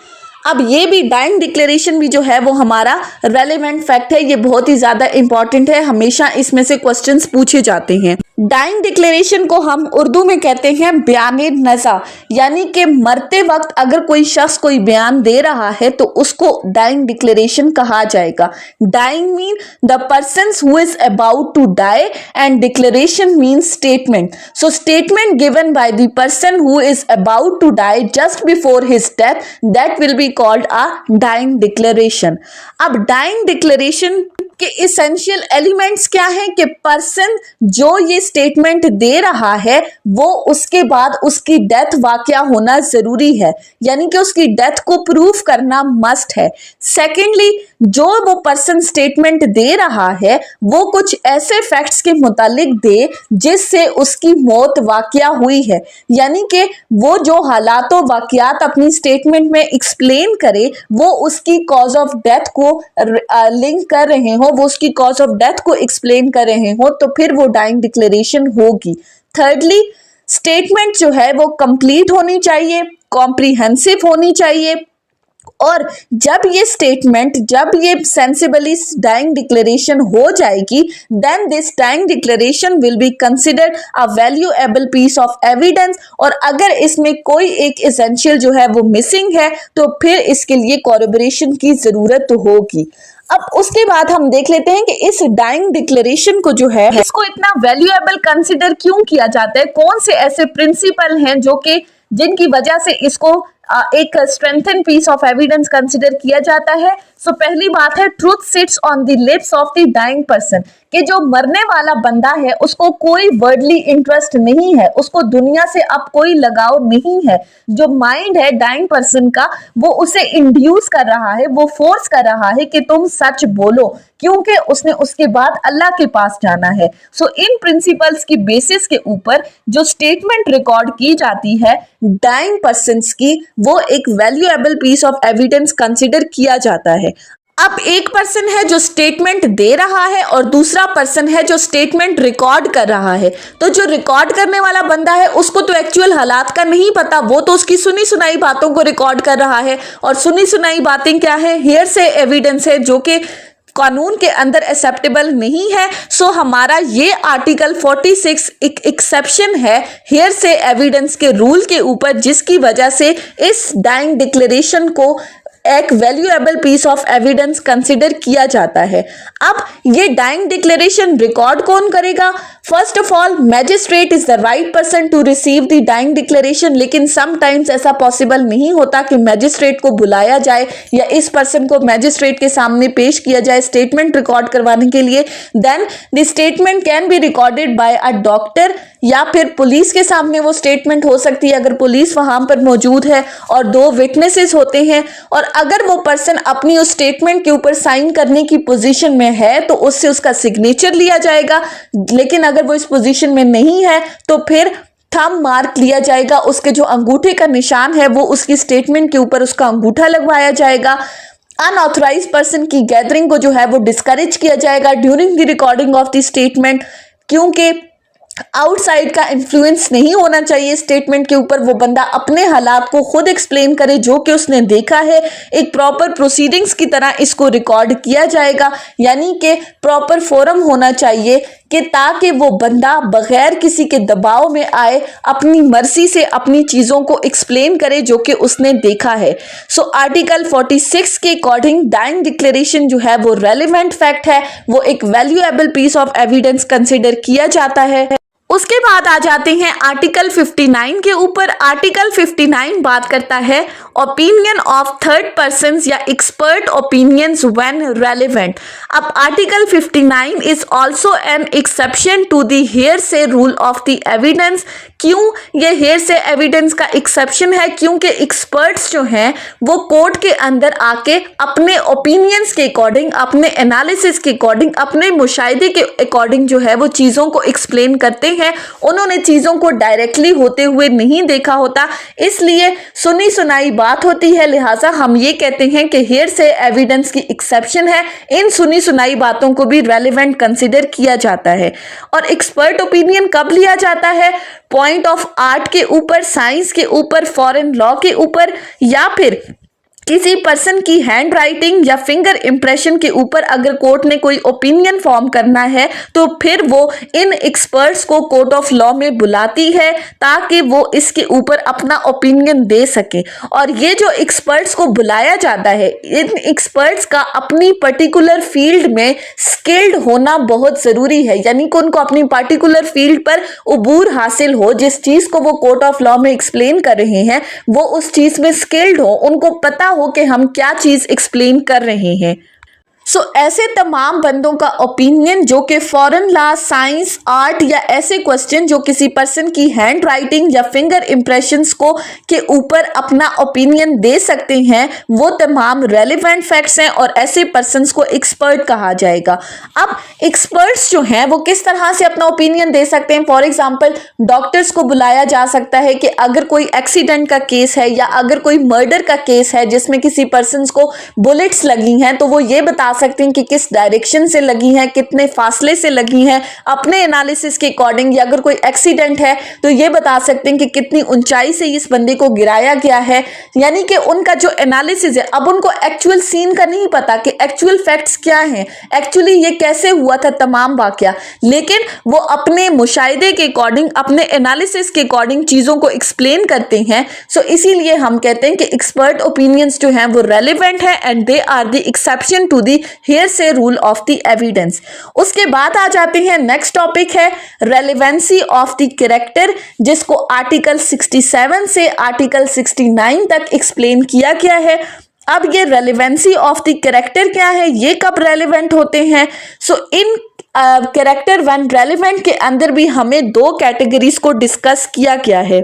अब ये भी डाइंग डिक्लेरेशन भी जो है वो हमारा रेलेवेंट फैक्ट है, ये बहुत ही ज्यादा इंपॉर्टेंट है, हमेशा इसमें से क्वेश्चंस पूछे जाते हैं। डाइंग डिक्लेरेशन को हम उर्दू में कहते हैं बयाने नज़ा, यानी कि मरते वक्त अगर कोई शख्स कोई बयान दे रहा है तो उसको डाइंग डिक्लेरेशन कहा जाएगा। Dying mean the person who is about to die and declaration mean statement. So statement given by the person who is about to die just before his death, that will be called a dying declaration. अब डाइंग डिक्लेरेशन के इसेंशियल एलिमेंट्स क्या हैं कि पर्सन जो ये स्टेटमेंट दे रहा है वो उसके बाद उसकी डेथ वाकया होना जरूरी है, यानी कि उसकी डेथ को प्रूफ करना मस्ट है। सेकेंडली, जो वो पर्सन स्टेटमेंट दे रहा है वो कुछ ऐसे फैक्ट्स के मुतालिक दे जिससे उसकी मौत वाकया हुई है, यानी कि वो जो हालात व वाकयात अपनी स्टेटमेंट में एक्सप्लेन करे वो उसकी कॉज ऑफ डेथ को लिंक कर रहे हो, वो उसकी कॉज ऑफ डेथ को एक्सप्लेन कर रहे हो, तो फिर वो डाइंग डिक्लेरेशन होगी। थर्डली, स्टेटमेंट जो है वो कंप्लीट होनी चाहिए, कॉम्प्रिहेंसिव होनी चाहिए, और जब ये सेंसिबली डाइंग डिक्लेरेशन हो जाएगी, then this dying declaration will be considered a valuable piece of evidence. और अगर इसमें कोई एक एसेंशियल जो है वो मिसिंग है तो फिर इसके लिए कॉरबोरेशन की जरूरत होगी। अब उसके बाद हम देख लेते हैं कि इस डाइंग डिक्लेरेशन को जो है इसको इतना वैल्यूएबल कंसिडर क्यों किया जाता है, कौन से ऐसे प्रिंसिपल हैं जो कि जिनकी वजह से इसको एक strengthen piece of evidence consider किया जाता है। सो पहली बात है, truth sits on the lips of the dying person, कि जो मरने वाला बंदा है उसको कोई वर्डली इंटरेस्ट नहीं है, उसको दुनिया से अब कोई लगाव नहीं है। जो माइंड है डाइंग पर्सन का वो उसे इंड्यूस कर रहा है, वो फोर्स कर रहा है कि तुम सच बोलो, क्योंकि उसने उसके बाद अल्लाह के पास जाना है। सो इन प्रिंसिपल्स की बेसिस के ऊपर जो स्टेटमेंट रिकॉर्ड की जाती है डाइंग पर्सन्स की, वो एक valuable piece of evidence consider किया जाता है। अब एक पर्सन है जो स्टेटमेंट दे रहा है और दूसरा पर्सन है जो स्टेटमेंट रिकॉर्ड कर रहा है। तो जो रिकॉर्ड करने वाला बंदा है उसको तो एक्चुअल हालात का नहीं पता, वो तो उसकी सुनी सुनाई बातों को रिकॉर्ड कर रहा है, और सुनी सुनाई बातें क्या है, हेयरसे एविडेंस है, जो कि कानून के अंदर एक्सेप्टेबल नहीं है। सो हमारा ये आर्टिकल 46 एक एक्सेप्शन है हेयरसे एविडेंस के रूल के ऊपर, जिसकी वजह से इस डाइंग डिक्लेरेशन को एक valuable piece of evidence consider किया जाता है। अब ये डाइंग डिक्लेरेशन रिकॉर्ड कौन करेगा? First of all, magistrate is the right person to receive the dying declaration, लेकिन समटाइम्स ऐसा पॉसिबल नहीं होता कि मैजिस्ट्रेट को बुलाया जाए या इस पर्सन को मैजिस्ट्रेट के सामने पेश किया जाए स्टेटमेंट रिकॉर्ड करवाने के लिए। Then the statement can be recorded by a doctor, या फिर पुलिस के सामने वो स्टेटमेंट हो सकती है अगर पुलिस वहां पर मौजूद है और दो विटनेसेस होते हैं, और अगर वो पर्सन अपनी उस स्टेटमेंट के ऊपर साइन करने की पोजीशन में है तो उससे उसका सिग्नेचर लिया जाएगा, लेकिन अगर वो इस पोजीशन में नहीं है तो फिर थंब मार्क लिया जाएगा, उसके जो अंगूठे का निशान है वो उसकी स्टेटमेंट के ऊपर उसका अंगूठा लगवाया जाएगा। अनऑथराइज्ड पर्सन की गैदरिंग को जो है वो डिस्करेज किया जाएगा during the recording of the statement, क्योंकि आउटसाइड का इन्फ्लुएंस नहीं होना चाहिए स्टेटमेंट के ऊपर। वो बंदा अपने हालात को खुद एक्सप्लेन करे जो कि उसने देखा है, एक प्रॉपर प्रोसीडिंग्स की तरह इसको रिकॉर्ड किया जाएगा, यानी कि प्रॉपर फोरम होना चाहिए कि ताकि वो बंदा बगैर किसी के दबाव में आए अपनी मर्जी से अपनी चीजों को एक्सप्लेन करे जो कि उसने देखा है। सो आर्टिकल 46 के अकॉर्डिंग डाइंग डिक्लेरेशन जो है वो रेलिवेंट फैक्ट है, वो एक valuable piece of evidence consider किया जाता है। उसके बाद आ जाते हैं आर्टिकल 59 के ऊपर। आर्टिकल 59 बात करता है ओपिनियन ऑफ थर्ड पर्सन्स या एक्सपर्ट ओपिनियंस व्हेन रेलेवेंट। अब article 59 is also an exception to the hearsay rule of the evidence. क्यों ये हेयरसे एविडेंस का एक्सेप्शन है? क्योंकि एक्सपर्ट्स जो हैं वो कोर्ट के अंदर आके अपने ओपिनियंस के अकॉर्डिंग, अपने एनालिसिस के अकॉर्डिंग, अपने मुशाहिदे के अकॉर्डिंग जो है वो चीज़ों को एक्सप्लेन करते हैं। उन्होंने चीज़ों को डायरेक्टली होते हुए नहीं देखा होता, इसलिए सुनी सुनाई बात होती है। लिहाजा हम ये कहते हैं कि हेयरसे एविडेंस की एक्सेप्शन है, इन सुनी सुनाई बातों को भी रेलेवेंट कंसिडर किया जाता है। और एक्सपर्ट ओपिनियन कब लिया जाता है? पॉइंट ऑफ आर्ट के ऊपर, साइंस के ऊपर, फॉरेन लॉ के ऊपर, या फिर किसी पर्सन की हैंड राइटिंग या फिंगर इंप्रेशन के ऊपर अगर कोर्ट ने कोई ओपिनियन फॉर्म करना है तो फिर वो इन एक्सपर्ट्स को कोर्ट ऑफ लॉ में बुलाती है ताकि वो इसके ऊपर अपना ओपिनियन दे सके। और ये जो एक्सपर्ट्स को बुलाया जाता है, इन एक्सपर्ट्स का अपनी पर्टिकुलर फील्ड में स्किल्ड होना बहुत ज़रूरी है, यानी कि उनको अपनी पर्टिकुलर फील्ड पर उबूर हासिल हो। जिस चीज़ को वो कोर्ट ऑफ लॉ में एक्सप्लेन कर रहे हैं वो उस चीज़ में स्किल्ड हो, उनको पता हो कि हम क्या चीज एक्सप्लेन कर रहे हैं। सो ऐसे तमाम बंदों का ओपिनियन जो कि फॉरेन लॉ, साइंस, आर्ट या ऐसे क्वेश्चन जो किसी पर्सन की हैंड राइटिंग या फिंगर इंप्रेशंस को के ऊपर अपना ओपिनियन दे सकते हैं, वो तमाम रेलिवेंट फैक्ट्स हैं और ऐसे पर्सन्स को एक्सपर्ट कहा जाएगा। अब एक्सपर्ट्स जो हैं वो किस तरह से अपना ओपिनियन दे सकते हैं? फॉर एग्जाम्पल डॉक्टर्स को बुलाया जा सकता है कि अगर कोई एक्सीडेंट का केस है या अगर कोई मर्डर का केस है जिसमें किसी पर्सन को बुलेट्स लगी हैं, तो वो ये बता सकते हैं कि किस डायरेक्शन से लगी हैं, कितने फासले से लगी हैं अपने एनालिसिस के अकॉर्डिंग। या अगर कोई एक्सीडेंट है तो ये बता सकते हैं कि कितनी ऊंचाई से इस बंदे को गिराया गया है, यानी कि उनका जो एनालिसिस है। अब उनको एक्चुअल सीन का नहीं पता कि एक्चुअल फैक्ट्स क्या हैं, एक्चुअली ये कैसे हुआ था तमाम वाकया, लेकिन वो अपने मुशाहिदे के अकॉर्डिंग, अपने एनालिसिस के अकॉर्डिंग चीज़ों को एक्सप्लेन करते हैं। सो इसीलिए हम कहते हैं कि एक्सपर्ट ओपिनियंस जो हैं वो रेलिवेंट है and they are the exception to the hearsay rule of the evidence. उसके बाद आ जाते हैं नेक्स्ट टॉपिक है रेलेवेंसी ऑफ द कैरेक्टर, जिसको आर्टिकल 67 से आर्टिकल 69 तक एक्सप्लेन किया गया है। अब ये रेलेवेंसी ऑफ द कैरेक्टर क्या है, ये कब रेलेवेंट होते हैं? सो इन कैरेक्टर व्हेन रेलेवेंट के अंदर भी हमें दो कैटेगरीज को डिस्कस किया गया है।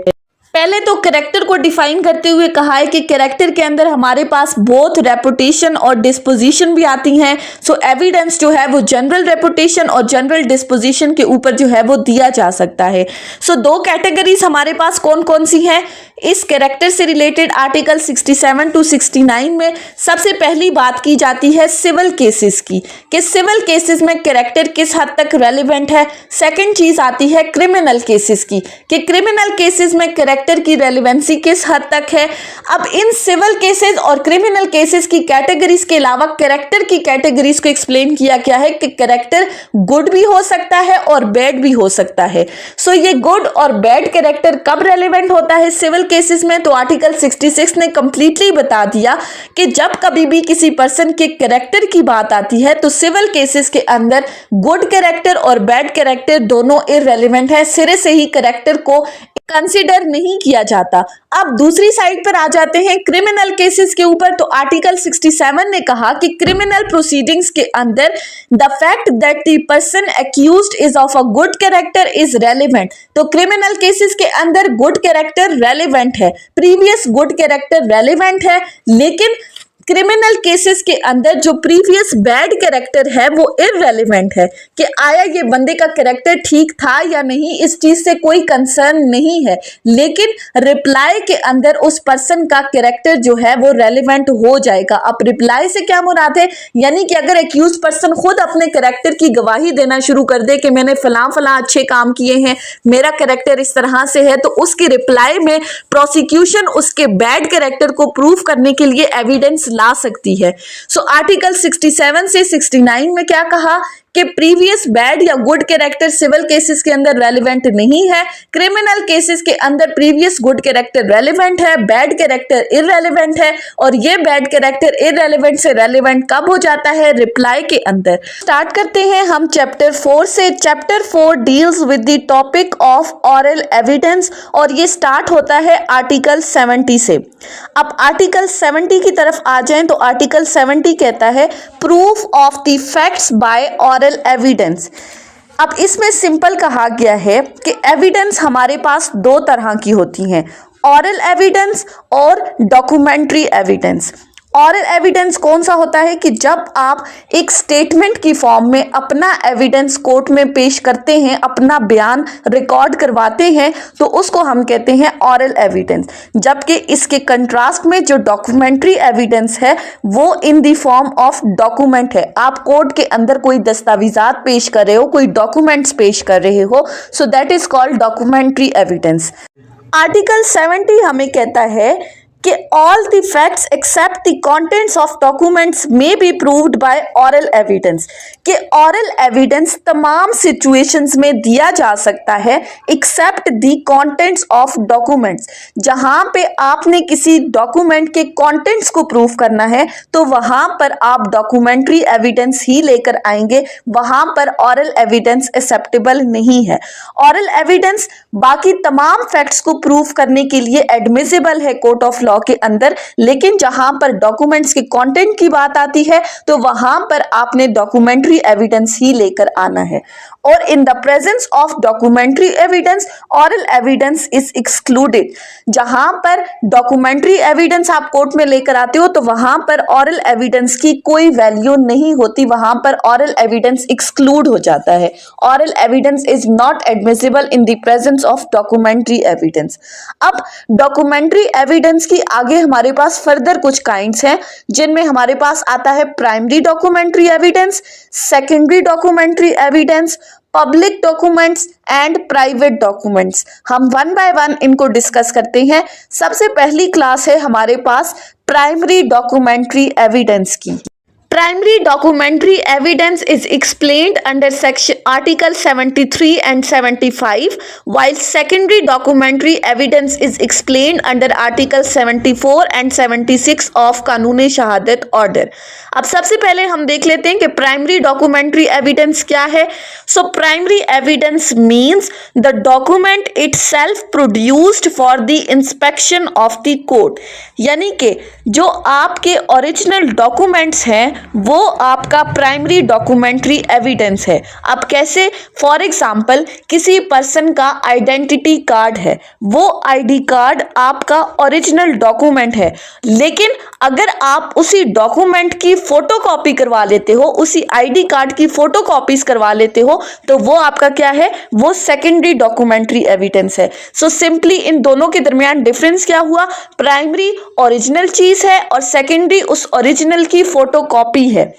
पहले तो कैरेक्टर को डिफाइन करते हुए कहा है कि कैरेक्टर के अंदर हमारे पास बोथ रेपुटेशन और डिस्पोजिशन भी आती हैं। सो एविडेंस जो है वो जनरल रेपुटेशन और जनरल डिस्पोजिशन के ऊपर जो है वो दिया जा सकता है। सो दो कैटेगरीज हमारे पास कौन कौन सी हैं इस कैरेक्टर से रिलेटेड? आर्टिकल 67 to 69 में सबसे पहली बात की जाती है सिविल केसेस की, कि सिविल केसेस में कैरेक्टर किस हद तक रेलिवेंट है। सेकंड चीज आती है क्रिमिनल केसेस की, कि क्रिमिनल केसेस में कैरेक्टर की रेलिवेंसी किस हद तक है। अब इन सिविल केसेस और क्रिमिनल केसेस की कैटेगरीज के अलावा कैरेक्टर की कैटेगरीज को एक्सप्लेन किया गया है कि कैरेक्टर गुड भी हो सकता है और बैड भी हो सकता है। सो ये गुड और बैड कैरेक्टर कब रेलिवेंट होता है सिविल केसेस में? तो आर्टिकल 66 ने कंप्लीटली बता दिया कि जब कभी भी किसी पर्सन के कैरेक्टर की बात आती है तो सिविल केसेस के अंदर गुड कैरेक्टर और बैड कैरेक्टर दोनों इररेलेवेंट है, सिरे से ही कैरेक्टर को कंसीडर नहीं किया जाता। अब दूसरी साइड पर आ जाते हैं क्रिमिनल केसेस के ऊपर। तो आर्टिकल 67 ने कहा कि क्रिमिनल प्रोसीडिंग्स के अंदर the fact that the person accused is of a good character is relevant. तो क्रिमिनल केसेस के अंदर गुड कैरेक्टर रेलिवेंट है, प्रीवियस गुड कैरेक्टर रेलिवेंट है, लेकिन क्रिमिनल केसेस के अंदर जो प्रीवियस बैड कैरेक्टर है वो इररेलेवेंट है, कि आया ये बंदे का कैरेक्टर ठीक था या नहीं, इस चीज से कोई कंसर्न नहीं है, लेकिन रिप्लाई के अंदर उस पर्सन का कैरेक्टर जो है वो रेलिवेंट हो जाएगा। अब रिप्लाई से क्या मुराद है? यानी कि अगर एक्यूज पर्सन खुद अपने कैरेक्टर की गवाही देना शुरू कर दे कि मैंने फलां फलां अच्छे काम किए हैं, मेरा कैरेक्टर इस तरह से है, तो उसकी रिप्लाई में प्रोसिक्यूशन उसके बैड कैरेक्टर को प्रूव करने के लिए एविडेंस ला सकती है। सो आर्टिकल 67 से 69 में क्या कहा कि प्रीवियस बैड या गुड कैरेक्टर सिविल केसेस के अंदर रेलिवेंट नहीं है, क्रिमिनल केसेस के अंदर प्रीवियस गुड कैरेक्टर रेलिवेंट है, बैड कैरेक्टर इररेलेवेंट है। और ये बैड कैरेक्टर इररेलेवेंट से रेलिवेंट कब हो जाता है? रिप्लाई के अंदर। स्टार्ट करते हैं हम चैप्टर 4 से। Chapter 4 deals with the topic of oral evidence और ये स्टार्ट होता है आर्टिकल 70 से। अब आर्टिकल 70 की तरफ आ जाएं तो आर्टिकल 70 कहता है proof of the facts by oral evidence. अब इसमें सिंपल कहा गया है कि एविडेंस हमारे पास दो तरह की होती हैं, ऑरल एविडेंस और डॉक्यूमेंट्री एविडेंस। ऑरल एविडेंस कौन सा होता है कि जब आप एक स्टेटमेंट की फॉर्म में अपना एविडेंस कोर्ट में पेश करते हैं, अपना बयान रिकॉर्ड करवाते हैं, तो उसको हम कहते हैं ऑरल एविडेंस। जबकि इसके कंट्रास्ट में जो डॉक्यूमेंट्री एविडेंस है वो in the form of document है। आप कोर्ट के अंदर कोई दस्तावेजात पेश कर रहे हो, कोई डॉक्यूमेंट्स पेश कर रहे हो, so that is called documentary evidence. Article 70 हमें कहता है कि all the facts except the contents of documents may be proved by oral evidence, कि oral evidence तमाम situations में दिया जा सकता है except the contents of documents। जहां पे आपने किसी document के contents को prove करना है तो वहां पर आप documentary evidence ही लेकर आएंगे, वहां पर oral evidence acceptable नहीं है। oral evidence बाकी तमाम facts को prove करने के लिए admissible है कोर्ट ऑफ लॉ के अंदर, लेकिन जहां पर डॉक्यूमेंट्स के कंटेंट की बात आती है तो वहां पर आपने डॉक्यूमेंट्री एविडेंस ही लेकर आना है। और in the presence of documentary evidence oral evidence is excluded. जहां पर डॉक्यूमेंट्री एविडेंस आप कोर्ट में लेकर आते हो तो वहां पर ऑरल एविडेंस की कोई वैल्यू नहीं होती, वहां पर ऑरल एविडेंस एक्सक्लूड हो जाता है। Oral evidence is not admissible in the presence of documentary evidence. अब डॉक्यूमेंट्री एविडेंस की आगे हमारे पास फर्दर कुछ काइंड्स हैं जिनमें हमारे पास आता है primary documentary evidence, secondary documentary evidence, public documents and private documents. हम वन बाय वन इनको डिस्कस करते हैं। सबसे पहली क्लास है हमारे पास प्राइमरी डॉक्यूमेंट्री एविडेंस की। Primary documentary evidence is explained under section article 73 and 75, while secondary documentary evidence is explained under article 74 and 76 of कानूनी शहादत ऑर्डर। अब सबसे पहले हम देख लेते हैं कि प्राइमरी डॉक्यूमेंट्री एविडेंस क्या है। So primary evidence means the document itself produced for the inspection of the court, यानी कि जो आपके ओरिजिनल डॉक्यूमेंट्स हैं वो आपका प्राइमरी डॉक्यूमेंट्री एविडेंस है। अब कैसे? फॉर एग्जाम्पल किसी पर्सन का आइडेंटिटी कार्ड है, वो आईडी कार्ड आपका ओरिजिनल डॉक्यूमेंट है, लेकिन अगर आप उसी डॉक्यूमेंट की फोटोकॉपी करवा लेते हो, उसी आईडी कार्ड की फोटोकॉपीज करवा लेते हो, तो वो आपका क्या है? वो सेकेंडरी डॉक्यूमेंट्री एविडेंस है। सो सिंपली इन दोनों के दरमियान डिफरेंस क्या हुआ? प्राइमरी ओरिजिनल चीज है और सेकेंडरी उस ओरिजिनल की फोटोकॉपी है।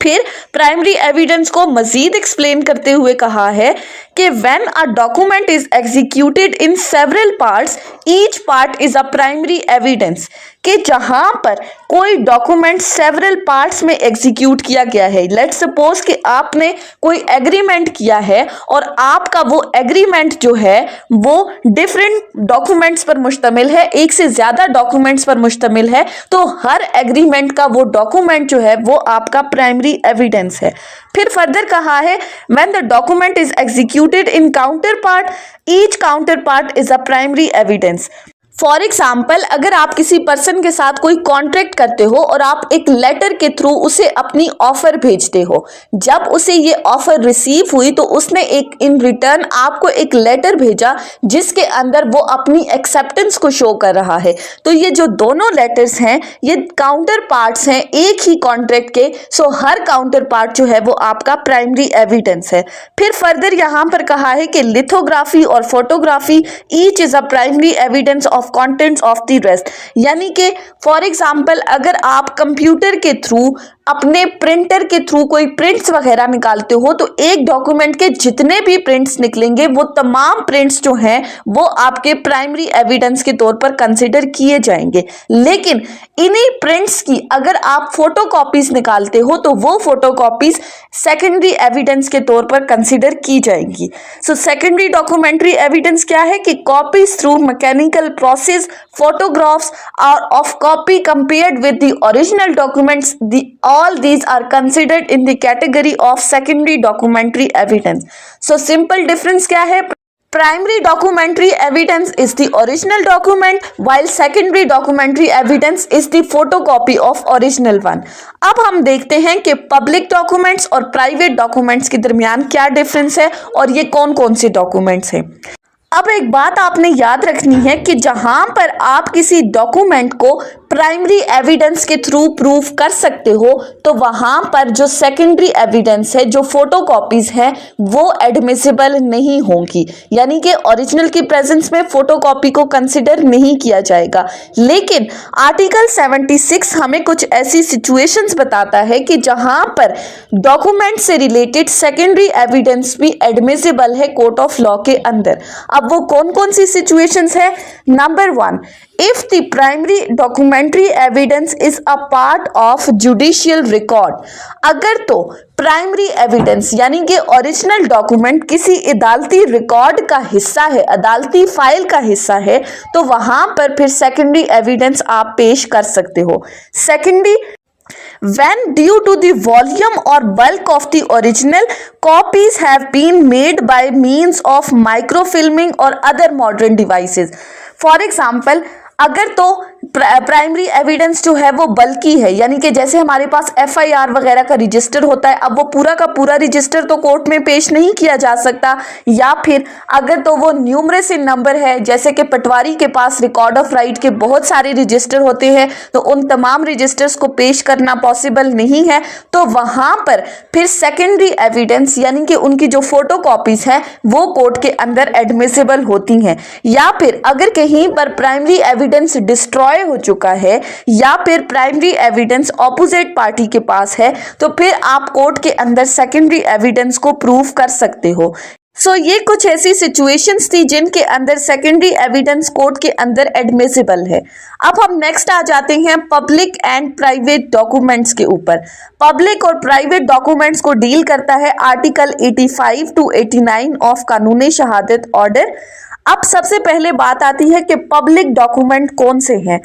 फिर प्राइमरी एविडेंस को मजीद एक्सप्लेन करते हुए कहा है कि when a document is executed in several parts, each part is a primary evidence, कि जहां पर कोई डॉक्यूमेंट सेवरल पार्ट्स में एग्जीक्यूट किया गया है। लेट्स सपोज कि आपने कोई एग्रीमेंट किया है और आपका वो एग्रीमेंट जो है वो डिफरेंट डॉक्यूमेंट्स पर मुश्तमिल है, एक से ज्यादा डॉक्यूमेंट्स पर मुश्तमिल है, तो हर एग्रीमेंट का वो डॉक्यूमेंट जो है वो आपका प्राइमरी एविडेंस है। फिर फर्दर कहा है when the document is executed in counter part, each counter part is a primary evidence. For example अगर आप किसी पर्सन के साथ कोई कॉन्ट्रैक्ट करते हो और आप एक लेटर के थ्रू उसे अपनी ऑफर भेजते हो, जब उसे ये ऑफर रिसीव हुई तो उसने एक इन रिटर्न आपको एक लेटर भेजा जिसके अंदर वो अपनी एक्सेप्टेंस को शो कर रहा है। तो ये जो दोनों लेटर्स हैं ये काउंटर पार्ट्स हैं एक ही कॉन्ट्रैक्ट के। सो हर काउंटर पार्ट जो है वो आपका प्राइमरी एविडेंस है। फिर फर्दर यहाँ पर कहा है कि लिथोग्राफी और photography each is a primary evidence of contents of the rest। यानी कि फॉर एग्जाम्पल अगर आप कंप्यूटर के थ्रू अपने प्रिंटर के थ्रू कोई प्रिंट्स वगैरह निकालते हो तो एक डॉक्यूमेंट के जितने भी प्रिंट्स निकलेंगे वो तमाम प्रिंट्स जो हैं वो आपके प्राइमरी एविडेंस के तौर पर कंसिडर किए जाएंगे। लेकिन इन्हीं प्रिंट्स की अगर आप फोटोकॉपीज निकालते हो तो वो फोटोकॉपीज सेकेंडरी एविडेंस के तौर पर कंसिडर की जाएंगी। सो सेकेंडरी डॉक्यूमेंट्री एविडेंस क्या है कि copies through mechanical process, photographs और of copy compared with the original documents, all these are considered in the category of secondary documentary evidence। so simple difference क्या है? Primary documentary evidence is the original document while secondary documentary evidence is the photocopy of original one। अब हम देखते हैं कि पब्लिक डॉक्यूमेंट्स और प्राइवेट डॉक्यूमेंट्स के दरमियान क्या डिफरेंस है और ये कौन कौन से डॉक्यूमेंट्स हैं। अब एक बात आपने याद रखनी है कि जहां पर आप किसी डॉक्यूमेंट को प्राइमरी एविडेंस के थ्रू प्रूफ कर सकते हो तो वहां पर जो सेकेंडरी एविडेंस है, जो फोटोकॉपीज है, वो एडमिसिबल नहीं होंगी। यानी कि ओरिजिनल की प्रेजेंस में फोटोकॉपी को कंसिडर नहीं किया जाएगा। लेकिन आर्टिकल 76 हमें कुछ ऐसी सिचुएशंस बताता है कि जहां पर डॉक्यूमेंट से रिलेटेड सेकेंडरी एविडेंस भी एडमिसिबल है कोर्ट ऑफ लॉ के अंदर। अब वो कौन कौन सी सिचुएशंस है? Number 1, if the primary documentary evidence is a part of judicial record. अगर तो प्राइमरी एविडेंस यानी कि ओरिजिनल डॉक्यूमेंट किसी अदालती रिकॉर्ड का हिस्सा है, अदालती फाइल का हिस्सा है, तो वहां पर फिर सेकेंडरी एविडेंस आप पेश कर सकते हो। Secondary, when due to the volume or bulk of the original, copies have been made by means of microfilming or other modern devices। for example, अगर तो प्राइमरी एविडेंस जो है वो बल्कि है, यानी कि जैसे हमारे पास FIR वगैरह का रजिस्टर होता है, अब वो पूरा का पूरा रजिस्टर तो कोर्ट में पेश नहीं किया जा सकता। या फिर अगर तो वो न्यूमरस इन नंबर है, जैसे कि पटवारी के पास रिकॉर्ड ऑफ राइट के बहुत सारे रजिस्टर होते हैं, तो उन तमाम रजिस्टर्स को पेश करना पॉसिबल नहीं है, तो वहां पर फिर सेकेंडरी एविडेंस यानी कि उनकी जो फोटो कॉपीज है वो कोर्ट के अंदर एडमिसिबल होती हैं। या फिर अगर कहीं पर प्राइमरी एविडेंस डिस्ट्रॉय हो चुका है या फिर प्राइमरी एविडेंस ऑपोजिट पार्टी के पास है, तो फिर आप कोर्ट के अंदर सेकेंडरी एविडेंस को प्रूव कर सकते हो। ये कुछ ऐसी सिचुएशंस थी जिनके अंदर सेकेंडरी एविडेंस कोर्ट के अंदर एडमिसिबल है। अब हम नेक्स्ट आ जाते हैं पब्लिक एंड प्राइवेट डॉक्यूमेंट्स के ऊपर। पब्लिक और प्राइवेट डॉक्यूमेंट्स को डील करता है आर्टिकल 85 to 89 ऑफ कानून शहादत ऑर्डर। अब सबसे पहले बात आती है कि पब्लिक डॉक्यूमेंट कौन से हैं।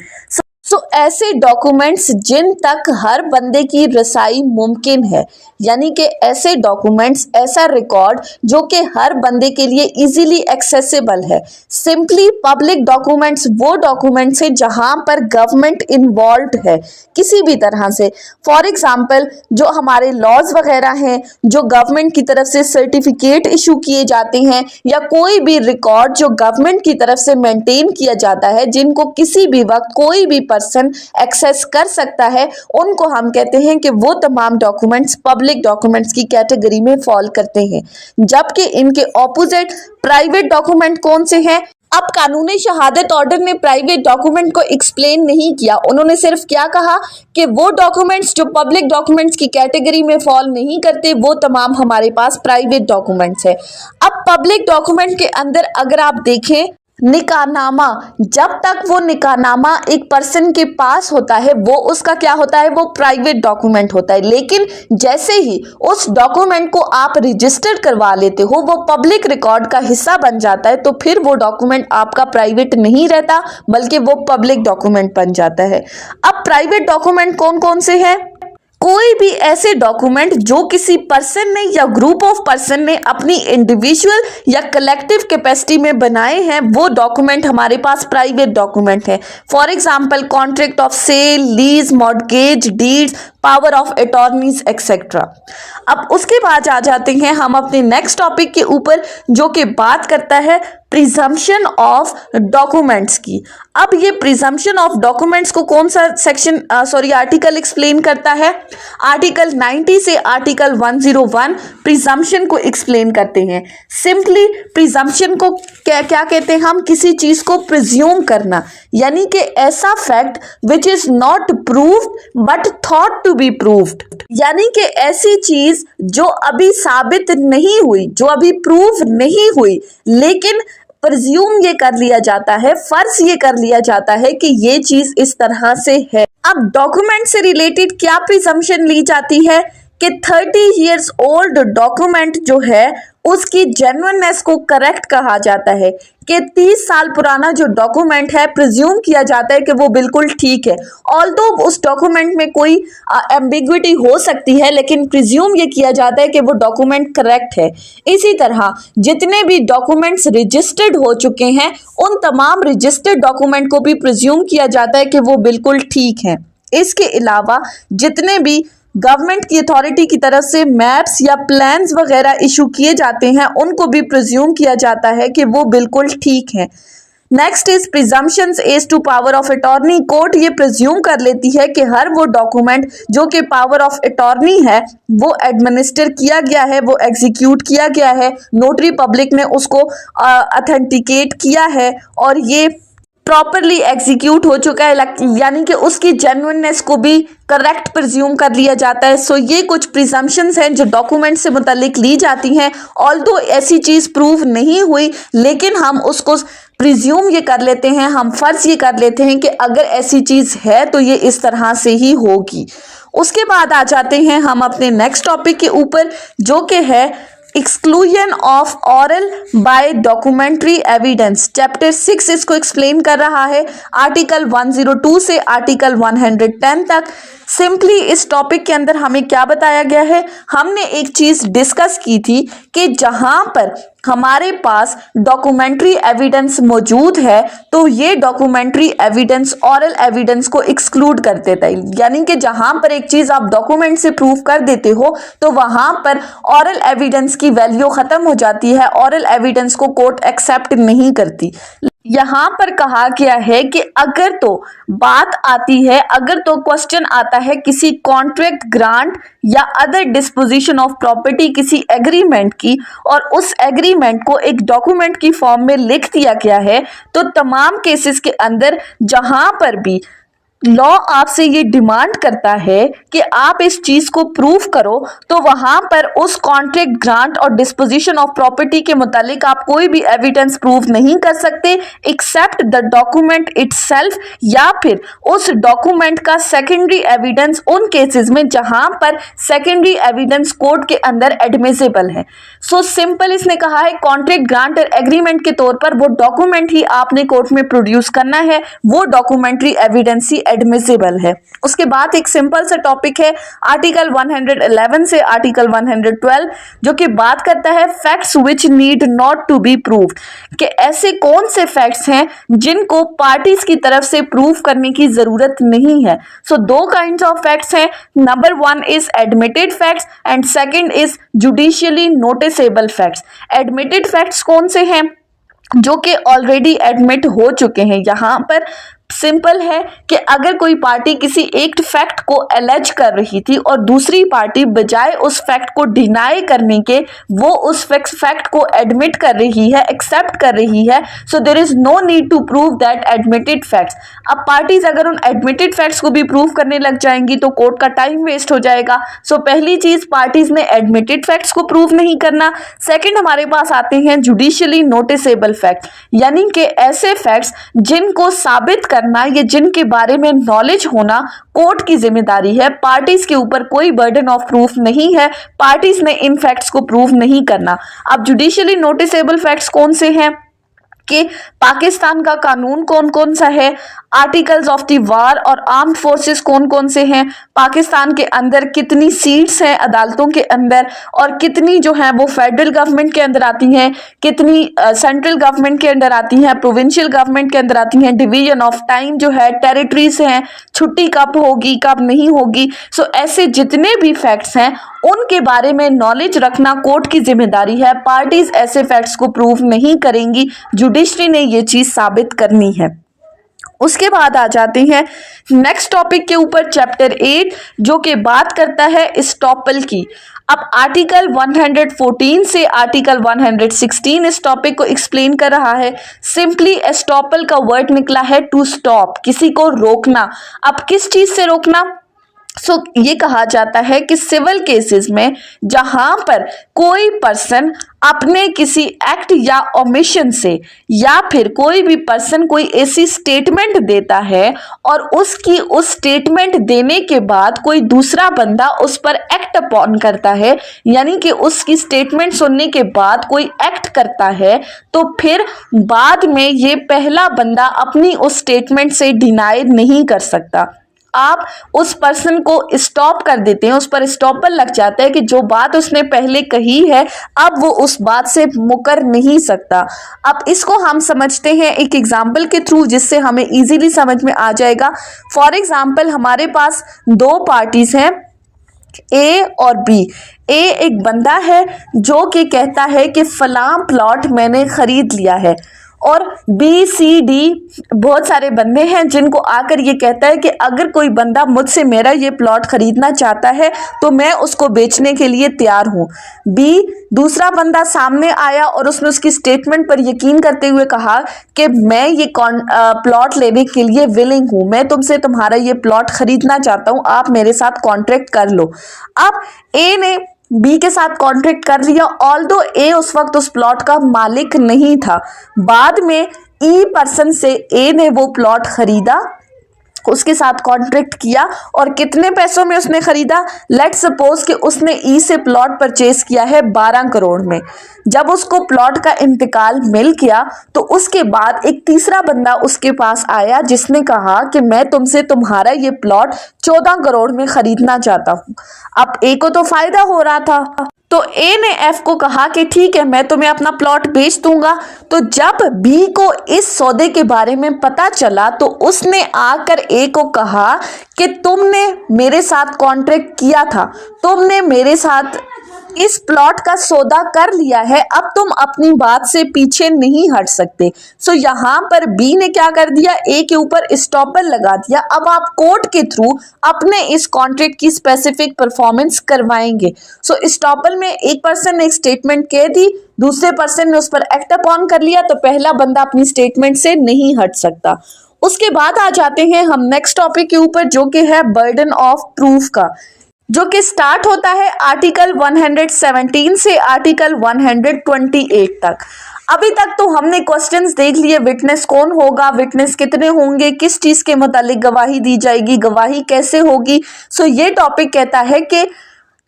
ऐसे डॉक्यूमेंट्स जिन तक हर बंदे की रसाई मुमकिन है, यानी कि ऐसे डॉक्यूमेंट्स, ऐसा रिकॉर्ड जो कि हर बंदे के लिए इजीली एक्सेसिबल है। सिंपली पब्लिक डॉक्यूमेंट्स वो डॉक्यूमेंट्स हैं जहां पर गवर्नमेंट इन्वॉल्व है किसी भी तरह से। फॉर एग्जांपल जो हमारे लॉज वगैरह हैं, जो गवर्नमेंट की तरफ से सर्टिफिकेट इशू किए जाते हैं, या कोई भी रिकॉर्ड जो गवर्नमेंट की तरफ से मेंटेन किया जाता है, जिनको किसी भी वक्त कोई भी पर्सन एक्सेस कर सकता है, उनको हम कहते हैं कि वो तमाम डॉक्यूमेंट्स पब्लिक डॉक्यूमेंट्स की कैटेगरी में फॉल करते हैं। जबकि इनके ऑपोजिट प्राइवेट डॉक्यूमेंट कौन से हैं? अब कानूनी शहादत ऑर्डर ने प्राइवेट डॉक्यूमेंट को एक्सप्लेन नहीं किया, उन्होंने सिर्फ क्या कहा कि वो डॉक्यूमेंट्स जो पब्लिक डॉक्यूमेंट्स की कैटेगरी में फॉल नहीं करते वो तमाम हमारे पास प्राइवेट डॉक्यूमेंट्स है। अब पब्लिक डॉक्यूमेंट के अंदर अगर आप देखें निकाहनामा, जब तक वो निकाहनामा एक पर्सन के पास होता है वो उसका क्या होता है, वो प्राइवेट डॉक्यूमेंट होता है। लेकिन जैसे ही उस डॉक्यूमेंट को आप रजिस्टर करवा लेते हो, वो पब्लिक रिकॉर्ड का हिस्सा बन जाता है, तो फिर वो डॉक्यूमेंट आपका प्राइवेट नहीं रहता बल्कि वो पब्लिक डॉक्यूमेंट बन जाता है। अब प्राइवेट डॉक्यूमेंट कौन कौन से हैं? कोई भी ऐसे डॉक्यूमेंट जो किसी पर्सन ने या ग्रुप ऑफ पर्सन ने अपनी इंडिविजुअल या कलेक्टिव कैपेसिटी में बनाए हैं, वो डॉक्यूमेंट हमारे पास प्राइवेट डॉक्यूमेंट है। For example contract of sale, lease, mortgage, deeds, power of attorneys etcetera. अब उसके बाद आ जाते हैं हम अपने नेक्स्ट टॉपिक के ऊपर, जो कि बात करता है प्रिजम्पशन ऑफ डॉक्यूमेंट्स की। अब ये प्रिजम्पशन ऑफ डॉक्यूमेंट्स को कौन सा सेक्शन आर्टिकल एक्सप्लेन करता है? आर्टिकल 90 से आर्टिकल 101 प्रिजम्पशन को एक्सप्लेन करते हैं। सिंपली प्रिजम्पशन को क्या कहते हैं? हम किसी चीज को प्रिज्यूम करना, यानी कि ऐसा fact which is not proved but thought to be proved, यानी कि ऐसी चीज जो अभी साबित नहीं हुई, जो अभी प्रूव नहीं हुई, लेकिन प्रिज्यूम ये कर लिया जाता है, फर्ज ये कर लिया जाता है कि ये चीज इस तरह से है। अब डॉक्यूमेंट से रिलेटेड क्या प्रिजम्पशन ली जाती है कि 30 इयर्स ओल्ड डॉक्यूमेंट जो है उसकी जेन्युइननेस को करेक्ट कहा जाता है, कि 30 साल पुराना जो डॉक्यूमेंट है प्रिज्यूम किया जाता है कि वो बिल्कुल ठीक है। ऑल्दो उस डॉक्यूमेंट में कोई एम्बिग्विटी हो सकती है, लेकिन प्रिज्यूम ये किया जाता है कि वो डॉक्यूमेंट करेक्ट है। इसी तरह जितने भी डॉक्यूमेंट्स रजिस्टर्ड हो चुके हैं उन तमाम रजिस्टर्ड डॉक्यूमेंट को भी प्रिज्यूम किया जाता है कि वो बिल्कुल ठीक है। इसके अलावा जितने भी गवर्नमेंट की अथॉरिटी की तरफ से मैप्स या प्लान्स वगैरह इशू किए जाते हैं उनको भी प्रिज्यूम किया जाता है कि वो बिल्कुल ठीक है। Next is presumptions as to power of attorney. Court ये प्रिज्यूम कर लेती है कि हर वो डॉक्यूमेंट जो कि पावर ऑफ अटॉर्नी है वो एडमिनिस्टर किया गया है, वो एग्जीक्यूट किया गया है, नोटरी पब्लिक ने उसको ऑथेंटिकेट किया है और ये प्रॉपरली एग्जीक्यूट हो चुका है, यानी कि उसकी जेन्युइननेस को भी करेक्ट प्रिज्यूम कर लिया जाता है। सो ये कुछ प्रिजम्पशंस हैं जो डॉक्यूमेंट से मुतालिक ली जाती हैं। ऑल्दो ऐसी चीज़ प्रूव नहीं हुई, लेकिन हम उसको प्रिज्यूम ये कर लेते हैं, हम फर्ज ये कर लेते हैं कि अगर ऐसी चीज़ है तो ये इस तरह से ही होगी। उसके बाद आ जाते हैं हम अपने नेक्स्ट टॉपिक के ऊपर, जो कि है exclusion of oral by documentary evidence. Chapter 6 इसको एक्सप्लेन कर रहा है, आर्टिकल 102 से आर्टिकल 110 तक। सिंपली इस टॉपिक के अंदर हमें क्या बताया गया है? हमने एक चीज डिस्कस की थी कि जहां पर हमारे पास डॉक्यूमेंट्री एविडेंस मौजूद है तो ये डॉक्यूमेंट्री एविडेंस ऑरल एविडेंस को एक्सक्लूड कर देता है, यानी कि जहां पर एक चीज आप डॉक्यूमेंट से प्रूव कर देते हो तो वहां पर ऑरल एविडेंस की वैल्यू खत्म हो जाती है, ऑरल एविडेंस को कोर्ट एक्सेप्ट नहीं करती। यहाँ पर कहा गया है कि अगर तो बात आती है, अगर तो क्वेश्चन आता है किसी कॉन्ट्रैक्ट, ग्रांट या अदर डिस्पोजिशन ऑफ प्रॉपर्टी, किसी एग्रीमेंट की, और उस एग्रीमेंट को एक डॉक्यूमेंट की फॉर्म में लिख दिया गया है, तो तमाम केसेस के अंदर जहां पर भी लॉ आपसे ये डिमांड करता है कि आप इस चीज को प्रूव करो, तो वहां पर उस कॉन्ट्रैक्ट, ग्रांट और डिस्पोजिशन ऑफ प्रॉपर्टी के मुतालिक आप कोई भी एविडेंस प्रूव नहीं कर सकते एक्सेप्ट द डॉक्यूमेंट इटसेल्फ, या फिर उस डॉक्यूमेंट का सेकेंडरी एविडेंस उन केसेस में जहां पर सेकेंडरी एविडेंस कोर्ट के अंदर एडमिसिबल है। सो सिंपल इसने कहा है कॉन्ट्रैक्ट, ग्रांट और एग्रीमेंट के तौर पर वो डॉक्यूमेंट ही आपने कोर्ट में प्रोड्यूस करना है, वो डॉक्यूमेंट्री एविडेंस ही एडमिसिबल है। उसके बाद एक सिंपल सा टॉपिक है आर्टिकल 111 से आर्टिकल 112, जो कि बात करता है facts which need not to be proved, कि ऐसे कौन से फैक्ट्स हैं जिनको पार्टीज की तरफ से प्रूव करने की जरूरत नहीं है। सो दो काइंड्स ऑफ फैक्ट्स हैं, number 1 is admitted facts and second is judicially noticeable facts. Admitted facts कौन से हैं? जो कि ऑलरेडी एडमिट हो चुके हैं। यहाँ पर सिंपल है कि अगर कोई पार्टी किसी एक फैक्ट को एलेज कर रही थी और दूसरी पार्टी बजाय उस फैक्ट को डिनाई करने के वो उस फैक्ट को एडमिट कर रही है, एक्सेप्ट कर रही है, so there is no need to prove that admitted facts. अब पार्टीज अगर उन एडमिटेड फैक्ट्स को भी प्रूव करने लग जाएंगी तो कोर्ट का टाइम वेस्ट हो जाएगा। सो पहली चीज, पार्टीज ने एडमिटेड फैक्ट्स को प्रूव नहीं करना। सेकेंड, हमारे पास आते हैं जुडिशियली नोटिसेबल फैक्ट, यानी कि ऐसे फैक्ट्स जिनको साबित करना या जिनके बारे में नॉलेज होना कोर्ट की जिम्मेदारी है, पार्टीज के ऊपर कोई बर्डन ऑफ प्रूफ नहीं है, पार्टीज ने इन फैक्ट्स को प्रूव नहीं करना। अब जुडिशियली नोटिसेबल फैक्ट्स कौन से हैं? कि पाकिस्तान का कानून कौन कौन सा है, आर्टिकल्स ऑफ द वार और आर्म्ड फोर्सेस कौन कौन से हैं, पाकिस्तान के अंदर कितनी सीट्स हैं अदालतों के अंदर और कितनी जो है वो फेडरल गवर्नमेंट के अंदर आती हैं, कितनी सेंट्रल गवर्नमेंट के अंदर आती हैं, प्रोविंशियल गवर्नमेंट के अंदर आती हैं, डिवीजन ऑफ टाइम जो है, टेरिटरीज हैं, छुट्टी कब होगी कब नहीं होगी। सो ऐसे जितने भी फैक्ट्स हैं उनके बारे में नॉलेज रखना कोर्ट की जिम्मेदारी है। पार्टीज ऐसे फैक्ट्स को प्रूव नहीं करेंगी, जुडिशरी ने ये चीज साबित करनी है। उसके बाद आ जाते हैं नेक्स्ट टॉपिक के ऊपर, चैप्टर 8, जो कि बात करता है एस्टॉपल की। अब आर्टिकल 114 से आर्टिकल 116 इस टॉपिक को एक्सप्लेन कर रहा है। सिंपली एस्टॉपल का वर्ड निकला है टू स्टॉप, किसी को रोकना। अब किस चीज से रोकना? ये कहा जाता है कि सिविल केसेस में जहां पर कोई पर्सन अपने किसी एक्ट या ओमिशन से या फिर कोई भी पर्सन कोई ऐसी स्टेटमेंट देता है और उसकी उस स्टेटमेंट देने के बाद कोई दूसरा बंदा उस पर एक्ट अपॉन करता है, यानी कि उसकी स्टेटमेंट सुनने के बाद कोई एक्ट करता है, तो फिर बाद में ये पहला बंदा अपनी उस स्टेटमेंट से डिनाई नहीं कर सकता। आप उस पर्सन को स्टॉप कर देते हैं, उस पर स्टॉपर लग जाता है कि जो बात उसने पहले कही है अब वो उस बात से मुकर नहीं सकता। अब इसको हम समझते हैं एक एग्जाम्पल के थ्रू, जिससे हमें इजीली समझ में आ जाएगा। फॉर एग्जाम्पल हमारे पास दो पार्टीज हैं, ए और बी। ए एक बंदा है जो कि कहता है कि फलां प्लॉट मैंने खरीद लिया है, और बी सी डी बहुत सारे बंदे हैं जिनको आकर ये कहता है कि अगर कोई बंदा मुझसे मेरा ये प्लॉट खरीदना चाहता है तो मैं उसको बेचने के लिए तैयार हूँ। बी दूसरा बंदा सामने आया और उसने उसकी स्टेटमेंट पर यकीन करते हुए कहा कि मैं ये प्लॉट लेने के लिए विलिंग हूँ, मैं तुमसे तुम्हारा ये प्लॉट खरीदना चाहता हूँ, आप मेरे साथ कॉन्ट्रैक्ट कर लो। अब ए ने बी के साथ कॉन्ट्रैक्ट कर लिया, ऑल्दो ए उस वक्त उस प्लॉट का मालिक नहीं था। बाद में ई पर्सन से ए ने वो प्लॉट खरीदा, उसके साथ कॉन्ट्रैक्ट किया, और कितने पैसों में उसने खरीदा? लेट्स सपोज कि उसने ई से प्लॉट परचेज किया है 12 करोड़ में। जब उसको प्लॉट का इंतकाल मिल गया तो उसके बाद एक तीसरा बंदा उसके पास आया जिसने कहा कि मैं तुमसे तुम्हारा ये प्लॉट 14 करोड़ में खरीदना चाहता हूँ। अब ए को तो फायदा हो रहा था, तो ए ने एफ को कहा कि ठीक है मैं तुम्हें अपना प्लॉट बेच दूंगा। तो जब बी को इस सौदे के बारे में पता चला तो उसने आकर ए को कहा कि तुमने मेरे साथ कॉन्ट्रैक्ट किया था, तुमने मेरे साथ इस प्लॉट का सौदा कर लिया है, अब तुम अपनी बात से पीछे नहीं हट सकते। सो यहाँ पर बी ने क्या कर दिया? ए के ऊपर स्टॉपर लगा दिया। अब आप कोर्ट के थ्रू अपने इस कॉन्ट्रैक्ट की स्पेसिफिक परफॉर्मेंस करवाएंगे। सो स्टॉपर में एक पर्सन ने एक स्टेटमेंट कह दी, दूसरे पर्सन ने उस पर एक्ट अपॉन कर लिया, तो पहला बंदा अपनी स्टेटमेंट से नहीं हट सकता। उसके बाद आ जाते हैं हम नेक्स्ट टॉपिक के ऊपर, जो कि है बर्डन ऑफ प्रूफ का, जो कि स्टार्ट होता है आर्टिकल 117 से आर्टिकल 128 तक। अभी तक तो हमने क्वेश्चंस देख लिए, विटनेस कौन होगा, विटनेस कितने होंगे, किस चीज के मुतालिक गवाही दी जाएगी, गवाही कैसे होगी। सो ये टॉपिक कहता है कि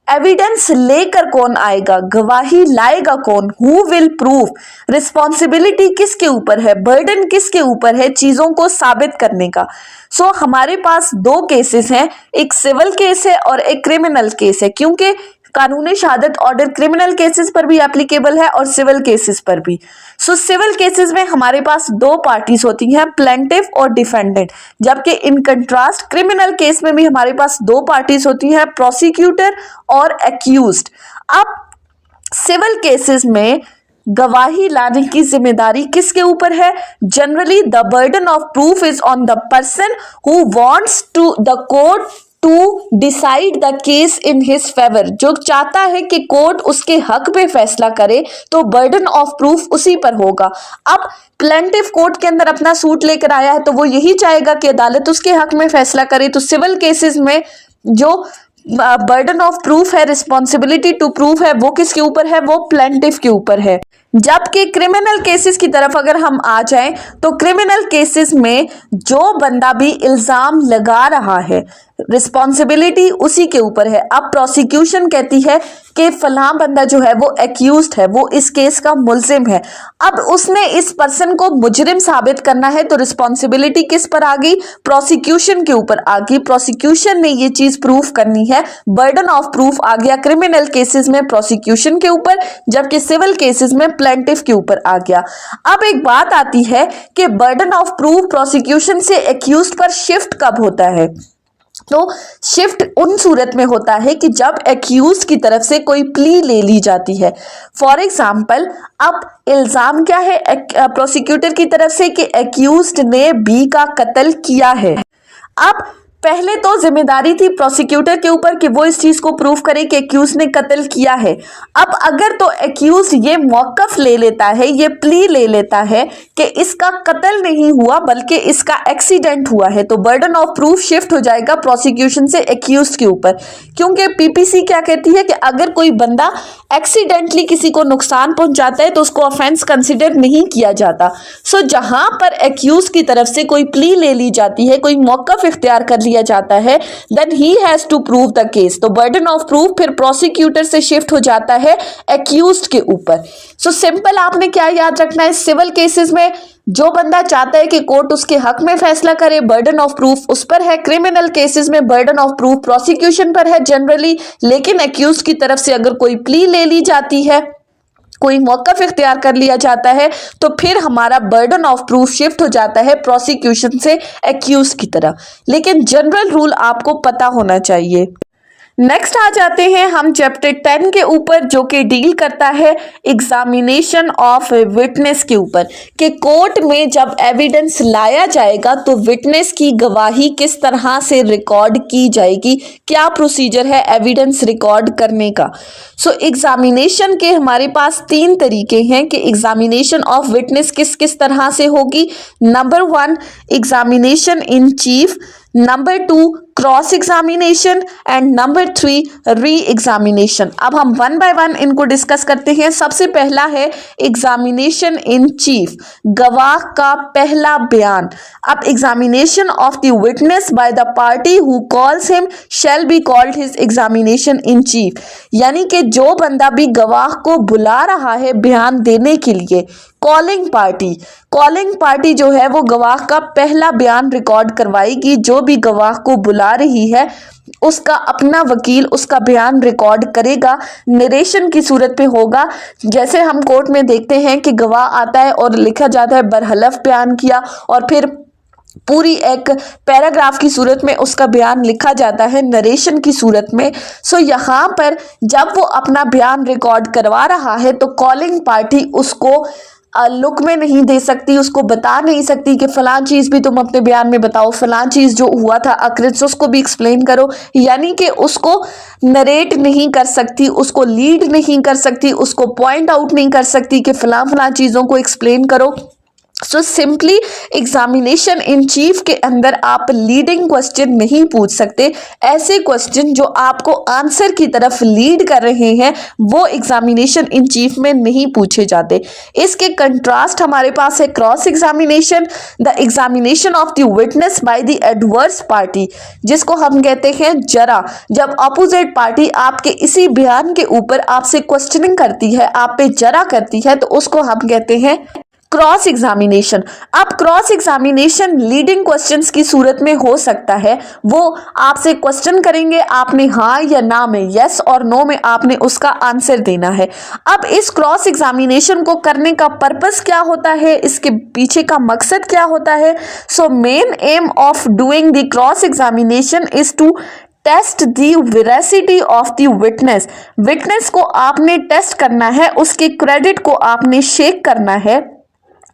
एविडेंस लेकर कौन आएगा, गवाही लाएगा कौन, हु विल प्रूव, रिस्पॉन्सिबिलिटी किसके ऊपर है, बर्डन किसके ऊपर है चीजों को साबित करने का। सो हमारे पास दो केसेस हैं, एक सिविल केस है और एक क्रिमिनल केस है, क्योंकि कानूनी शहादत ऑर्डर क्रिमिनल केसेस पर भी एप्लीकेबल है और सिविल केसेस पर भी। सो सिविल केसेस में हमारे पास दो पार्टीज होती हैं, प्लेंटिफ और डिफेंडेंट, जबकि इन कंट्रास्ट क्रिमिनल केस में भी हमारे पास दो पार्टीज होती हैं, प्रोसिक्यूटर और एक्यूज्ड। अब सिविल केसेस में गवाही लाने की जिम्मेदारी किसके ऊपर है? Generally the burden of proof is on the person who wants to the court to decide the case in his favour, जो चाहता है कि कोर्ट उसके हक पे फैसला करे, तो बर्डन ऑफ प्रूफ उसी पर होगा। अब प्लेंटिफ कोर्ट के अंदर अपना सूट लेकर आया है तो वो यही चाहेगा कि अदालत उसके हक में फैसला करे। तो सिविल केसेस में जो बर्डन ऑफ प्रूफ है, रिस्पॉन्सिबिलिटी टू प्रूफ है, वो किसके ऊपर है? वो प्लेंटिफ के ऊपर है। जबकि क्रिमिनल केसेस की तरफ अगर हम आ जाएं तो क्रिमिनल केसेस में जो बंदा भी इल्जाम लगा रहा है रिस्पॉन्सिबिलिटी उसी के ऊपर है। अब प्रोसिक्यूशन कहती है कि फलां बंदा जो है वो एक्यूज्ड है, वो इस केस का मुल्जिम है। अब उसने इस पर्सन को मुजरिम साबित करना है तो रिस्पॉन्सिबिलिटी किस पर आ गई? प्रोसिक्यूशन के ऊपर आ गई। प्रोसिक्यूशन ने ये चीज प्रूफ करनी है, बर्डन ऑफ प्रूफ आ गया क्रिमिनल केसेस में प्रोसिक्यूशन के ऊपर, जबकि सिविल केसेस में प्लेंटिफ के ऊपर आ गया। अब एक बात आती है कि बर्डन ऑफ प्रूफ प्रोसिक्यूशन से एक्यूज्ड पर शिफ्ट कब होता है? तो शिफ्ट उन सूरत में होता है कि जब एक्यूज की तरफ से कोई प्ली ले ली जाती है। फॉर एग्जाम्पल, अब इल्जाम क्या है प्रोसिक्यूटर की तरफ से कि एक्यूज्ड ने बी का कत्ल किया है। अब पहले तो जिम्मेदारी थी प्रोसिक्यूटर के ऊपर कि वो इस चीज को प्रूव करे कि एक्यूज ने कत्ल किया है। अब अगर तो एक्यूज ये मौकफ ले लेता है, ये प्ली ले लेता है कि इसका कत्ल नहीं हुआ बल्कि इसका एक्सीडेंट हुआ है, तो बर्डन ऑफ प्रूफ शिफ्ट हो जाएगा प्रोसिक्यूशन से एक्यूज के ऊपर। क्योंकि पीपीसी क्या कहती है कि अगर कोई बंदा एक्सीडेंटली किसी को नुकसान पहुंचाता है तो उसको ऑफेंस कंसिडर नहीं किया जाता। सो जहां पर एक्यूज की तरफ से कोई प्ली ले ली जाती है, कोई मौकफ इख्तियार कर लिया जाता है, then he has to prove the case. तो बर्डन ऑफ प्रूफ फिर प्रोसिक्यूटर से शिफ्ट हो जाता है एक्यूज्ड के ऊपर। सो सिंपल आपने क्या याद रखना है, सिविल केसेस में जो बंदा चाहता है कि कोर्ट उसके हक में फैसला करे, बर्डन ऑफ प्रूफ उस पर है। क्रिमिनल केसेस में बर्डन ऑफ प्रूफ प्रोसिक्यूशन पर है जनरली, लेकिन एक्यूज की तरफ से अगर कोई प्ली ले ली जाती है, कोई मौकफ इख्तियार कर लिया जाता है, तो फिर हमारा बर्डन ऑफ प्रूफ शिफ्ट हो जाता है प्रोसिक्यूशन से एक्यूज की तरफ। लेकिन जनरल रूल आपको पता होना चाहिए। नेक्स्ट आ जाते हैं हम चैप्टर 10 के ऊपर, जो कि डील करता है एग्जामिनेशन ऑफ विटनेस के ऊपर, कि कोर्ट में जब एविडेंस लाया जाएगा तो विटनेस की गवाही किस तरह से रिकॉर्ड की जाएगी, क्या प्रोसीजर है एविडेंस रिकॉर्ड करने का। सो एग्जामिनेशन के हमारे पास 3 तरीके हैं कि एग्जामिनेशन ऑफ विटनेस किस किस तरह से होगी। Number 1 examination in chief, number 2 cross examination and number 3 re examination. अब हम 1 बाय 1 इनको डिस्कस करते हैं। सबसे पहला है एग्जामिनेशन इन चीफ, गवाह का पहला बयान। अब examination of the witness bye the party who calls him shall be called his examination in chief, यानी कि जो बंदा भी गवाह को बुला रहा है बयान देने के लिए, कॉलिंग पार्टी जो है वो गवाह का पहला बयान रिकॉर्ड करवाएगी। जो भी गवाह को बुला रही है उसका अपना वकील उसका बयान रिकॉर्ड करेगा, नरेशन की सूरत पे होगा। जैसे हम कोर्ट में देखते हैं कि गवाह आता है और लिखा जाता है बरहलफ बयान किया, और फिर पूरी एक पैराग्राफ की सूरत में उसका बयान लिखा जाता है नरेशन की सूरत में। सो यहाँ पर जब वो अपना बयान रिकॉर्ड करवा रहा है तो कॉलिंग पार्टी उसको लुक में नहीं दे सकती, उसको बता नहीं सकती कि फलां चीज़ भी तुम अपने बयान में बताओ, फलां चीज़ जो हुआ था अक्रेंस उसको भी एक्सप्लेन करो, यानी कि उसको नरेट नहीं कर सकती, उसको लीड नहीं कर सकती, उसको पॉइंट आउट नहीं कर सकती कि फलां फलां चीज़ों को एक्सप्लेन करो। So simply examination in chief के अंदर आप लीडिंग क्वेश्चन नहीं पूछ सकते। ऐसे क्वेश्चन जो आपको आंसर की तरफ लीड कर रहे हैं वो एग्जामिनेशन इन चीफ में नहीं पूछे जाते। इसके कंट्रास्ट हमारे पास है cross examination, the examination of the witness by the adverse party, जिसको हम कहते हैं जरा। जब अपोजिट पार्टी आपके इसी बयान के ऊपर आपसे क्वेश्चनिंग करती है, आप पे जरा करती है, तो उसको हम कहते हैं क्रॉस एग्जामिनेशन। अब क्रॉस एग्जामिनेशन लीडिंग क्वेश्चंस की सूरत में हो सकता है, वो आपसे क्वेश्चन करेंगे, आपने हाँ या ना में, यस और नो में आपने उसका आंसर देना है। अब इस क्रॉस एग्जामिनेशन को करने का पर्पस क्या होता है, इसके पीछे का मकसद क्या होता है? So main aim of doing the cross examination is to test the veracity of the witness. Witness को आपने टेस्ट करना है, उसके क्रेडिट को आपने शेक करना है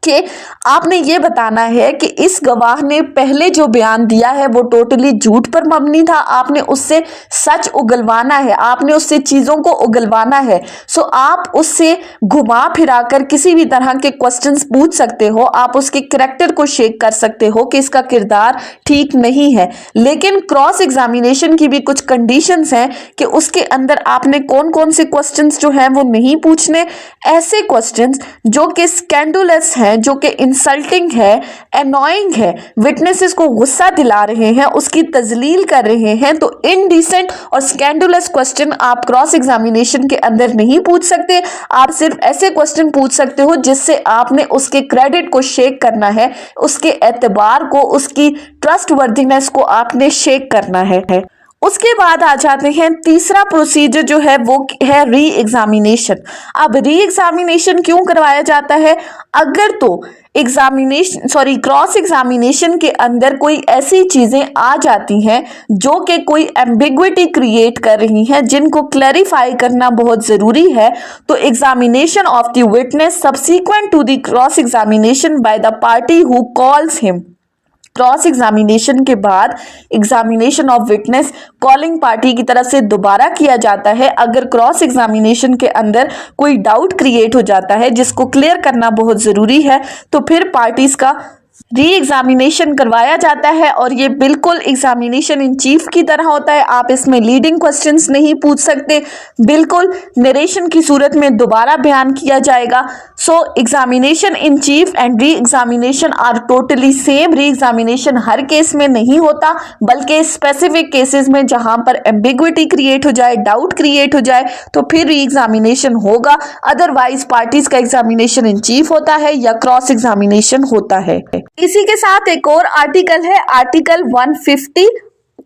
कि आपने ये बताना है कि इस गवाह ने पहले जो बयान दिया है वो टोटली झूठ पर मबनी था, आपने उससे सच उगलवाना है, आपने उससे चीज़ों को उगलवाना है। सो आप उससे घुमा फिरा कर किसी भी तरह के क्वेश्चंस पूछ सकते हो, आप उसके कैरेक्टर को शेक कर सकते हो कि इसका किरदार ठीक नहीं है। लेकिन क्रॉस एग्जामिनेशन की भी कुछ कंडीशंस हैं कि उसके अंदर आपने कौन कौन से क्वेश्चंस जो हैं वो नहीं पूछने, ऐसे क्वेश्चंस जो कि स्कैंडुलस हैं, हैं जो कि इंसल्टिंग है, एनोइंग है, विटनेसेस को गुस्सा दिला रहे हैं, उसकी तजलील कर रहे हैं, तो इनडिसेंट और स्कैंडुलस क्वेश्चन आप क्रॉस एग्जामिनेशन के अंदर नहीं पूछ सकते। आप सिर्फ ऐसे क्वेश्चन पूछ सकते हो जिससे आपने उसके क्रेडिट को शेक करना है, उसके एतबार को, उसकी ट्रस्टवर्दीनेस को आपने शेक करना है। उसके बाद आ जाते हैं तीसरा प्रोसीजर जो है वो है री एग्जामिनेशन। अब री एग्जामिनेशन क्यों करवाया जाता है? अगर तो क्रॉस एग्जामिनेशन के अंदर कोई ऐसी चीजें आ जाती हैं जो कि कोई एम्बिग्विटी क्रिएट कर रही हैं, जिनको क्लैरिफाई करना बहुत जरूरी है, तो examination of the witness subsequent to the cross examination by the party who calls him. Cross examination के बाद examination of witness calling party की तरफ से दोबारा किया जाता है। अगर क्रॉस एग्जामिनेशन के अंदर कोई डाउट क्रिएट हो जाता है जिसको क्लियर करना बहुत जरूरी है, तो फिर पार्टीज का री एग्जामिनेशन करवाया जाता है और ये बिल्कुल एग्जामिनेशन इन चीफ की तरह होता है। आप इसमें लीडिंग क्वेश्चंस नहीं पूछ सकते, बिल्कुल नरेशन की सूरत में दोबारा बयान किया जाएगा। So examination in chief and re examination are totally same. Re examination हर केस में नहीं होता, बल्कि स्पेसिफिक केसेस में जहां पर एम्बिग्विटी क्रिएट हो जाए, डाउट क्रिएट हो जाए, तो फिर री एग्जामिनेशन होगा। अदरवाइज पार्टीज का एग्जामिनेशन इन चीफ होता है या क्रॉस एग्जामिनेशन होता है। इसी के साथ एक और आर्टिकल है, article 150,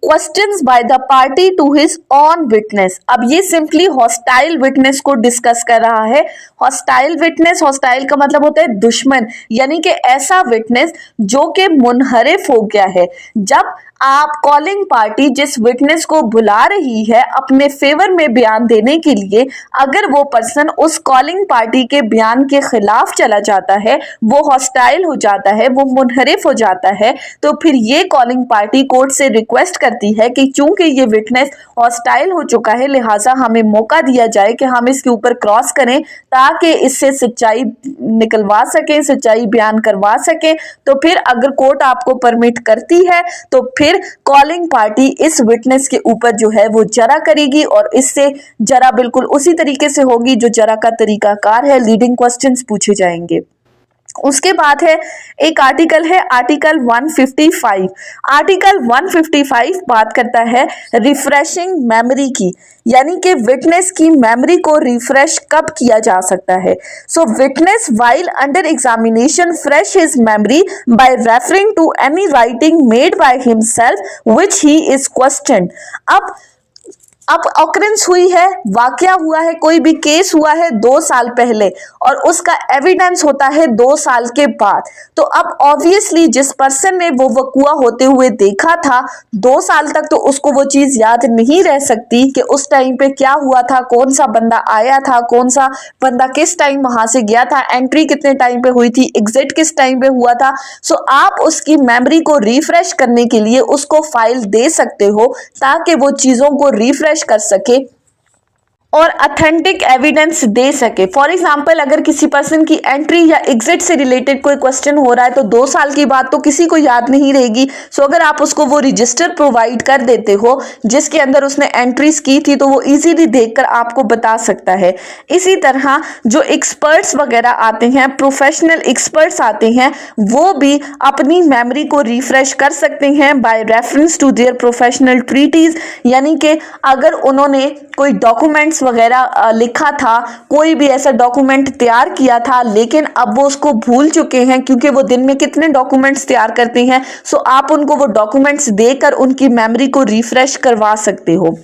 questions by the party to his own witness. अब ये सिंपली हॉस्टाइल विटनेस को डिस्कस कर रहा है। हॉस्टाइल विटनेस, हॉस्टाइल का मतलब होता है दुश्मन, यानी कि ऐसा विटनेस जो कि मुनहरिफ हो गया है। जब आप कॉलिंग पार्टी जिस विटनेस को बुला रही है अपने फेवर में बयान देने के लिए, अगर वो पर्सन उस कॉलिंग पार्टी के बयान के खिलाफ चला जाता है, वो हॉस्टाइल हो जाता है, वो मुनहरिफ हो जाता है, तो फिर ये कॉलिंग पार्टी कोर्ट से रिक्वेस्ट करती है कि चूंकि ये विटनेस हॉस्टाइल हो चुका है, लिहाजा हमें मौका दिया जाए कि हम इसके ऊपर क्रॉस करें ताकि इससे सच्चाई निकलवा सकें, सच्चाई बयान करवा सकें। तो फिर अगर कोर्ट आपको परमिट करती है तो फिर कॉलिंग पार्टी इस विटनेस के ऊपर जो है वो जरा करेगी और इससे जरा बिल्कुल उसी तरीके से होगी जो जरा का तरीकाकार है। लीडिंग क्वेश्चंस पूछे जाएंगे। उसके बाद है एक आर्टिकल है, आर्टिकल 155। आर्टिकल 155 बात करता है रिफ्रेशिंग मेमोरी की, यानी कि विटनेस की मेमोरी को रिफ्रेश कब किया जा सकता है। So witness while under examination fresh his memory by referring to any writing made by himself which he is questioned. अब ऑकरेंस हुई है, वाकया हुआ है, कोई भी केस हुआ है 2 साल पहले और उसका एविडेंस होता है 2 साल के बाद, तो अब ऑब्वियसली जिस पर्सन ने वो वकुआ होते हुए देखा था 2 साल तक, तो उसको वो चीज याद नहीं रह सकती कि उस टाइम पे क्या हुआ था, कौन सा बंदा आया था, कौन सा बंदा किस टाइम वहां से गया था, एंट्री कितने टाइम पे हुई थी, एग्जिट किस टाइम पे हुआ था। सो आप उसकी मेमोरी को रिफ्रेश करने के लिए उसको फाइल दे सकते हो ताकि वो चीजों को रिफ्रेश कर सके और ऑथेंटिक एविडेंस दे सके। फॉर एग्जाम्पल अगर किसी पर्सन की एंट्री या एग्जिट से रिलेटेड कोई क्वेश्चन हो रहा है तो 2 साल की बात तो किसी को याद नहीं रहेगी। सो अगर आप उसको वो रजिस्टर प्रोवाइड कर देते हो जिसके अंदर उसने एंट्रीज की थी, तो वो इजीली देखकर आपको बता सकता है। इसी तरह जो एक्सपर्ट्स वगैरह आते हैं, प्रोफेशनल एक्सपर्ट्स आते हैं, वो भी अपनी मेमोरी को रिफ्रेश कर सकते हैं by reference to their professional treatise, यानी कि अगर उन्होंने कोई डॉक्यूमेंट्स वगैरह लिखा था, कोई भी ऐसा डॉक्यूमेंट तैयार किया था, लेकिन अब वो उसको भूल चुके हैं क्योंकि वो दिन में कितने डॉक्यूमेंट्स तैयार करते हैं। सो आप उनको वो डॉक्यूमेंट्स देकर उनकी मेमोरी को रिफ्रेश करवा सकते हो।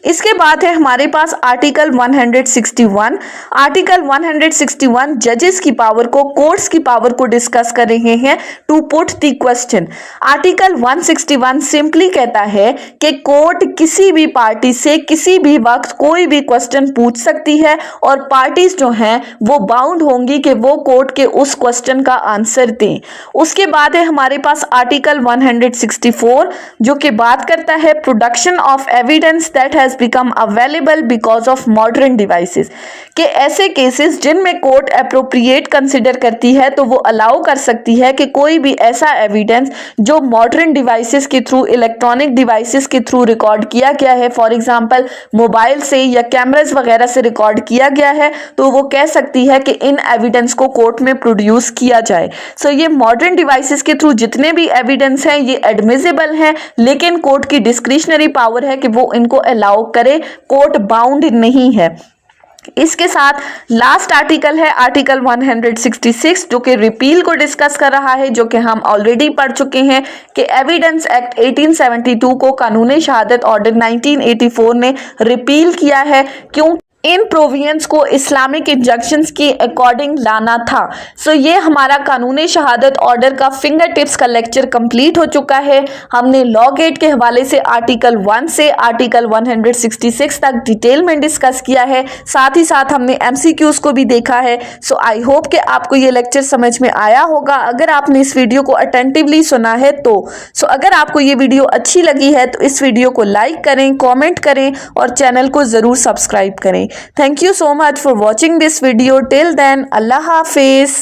इसके बाद है हमारे पास आर्टिकल 161। आर्टिकल 161 जजेस की पावर को, कोर्ट्स की पावर को डिस्कस कर रहे हैं to put the question. Article 161 simply कहता है कि कोर्ट किसी भी पार्टी से किसी भी वक्त कोई भी क्वेश्चन पूछ सकती है और पार्टीज जो हैं वो बाउंड होंगी कि वो कोर्ट के उस क्वेश्चन का आंसर दें। उसके बाद है हमारे पास आर्टिकल 164 जो कि बात करता है production of evidence that has become available because of modern devices, कि ऐसे केसेस जिनमें कोर्ट एप्रोप्रिएट कंसिडर करती है तो वो अलाउ कर सकती है कि कोई भी ऐसा एविडेंस जो मॉडर्न डिवाइसेस के थ्रू, इलेक्ट्रॉनिक डिवाइसेस के थ्रू रिकॉर्ड किया गया है, फॉर एग्जांपल मोबाइल से या कैमरास वगैरह से रिकॉर्ड किया गया है, तो वो कह सकती है कि इन एविडेंस को कोर्ट में प्रोड्यूस किया जाए। सो ये मॉडर्न डिवाइसेस के थ्रू जितने भी एविडेंस हैं ये एडमिसिबल हैं, लेकिन कोर्ट की डिस्क्रिशनरी पावर है कि वो इनको अलाउ करे, कोर्ट बाउंड नहीं है। इसके साथ लास्ट आर्टिकल है आर्टिकल 166 जो कि रिपील को डिस्कस कर रहा है, जो कि हम ऑलरेडी पढ़ चुके हैं कि एविडेंस एक्ट 1872 को कानूनी शहादत ऑर्डर 1984 ने रिपील किया है। क्यों? इन प्रोविजंस को इस्लामिक इंजंक्शंस के अकॉर्डिंग लाना था। सो ये हमारा कानूनी शहादत ऑर्डर का फिंगर टिप्स का लेक्चर कंप्लीट हो चुका है। हमने लॉ गेट के हवाले से आर्टिकल 1 से आर्टिकल 166 तक डिटेल में डिस्कस किया है, साथ ही साथ हमने MCQs को भी देखा है। सो आई होप कि आपको ये लेक्चर समझ में आया होगा अगर आपने इस वीडियो को अटेंटिवली सुना है तो। अगर आपको ये वीडियो अच्छी लगी है तो इस वीडियो को लाइक करें, कॉमेंट करें और चैनल को ज़रूर सब्सक्राइब करें। Thank you so much for watching this video. Till then, Allah Hafiz.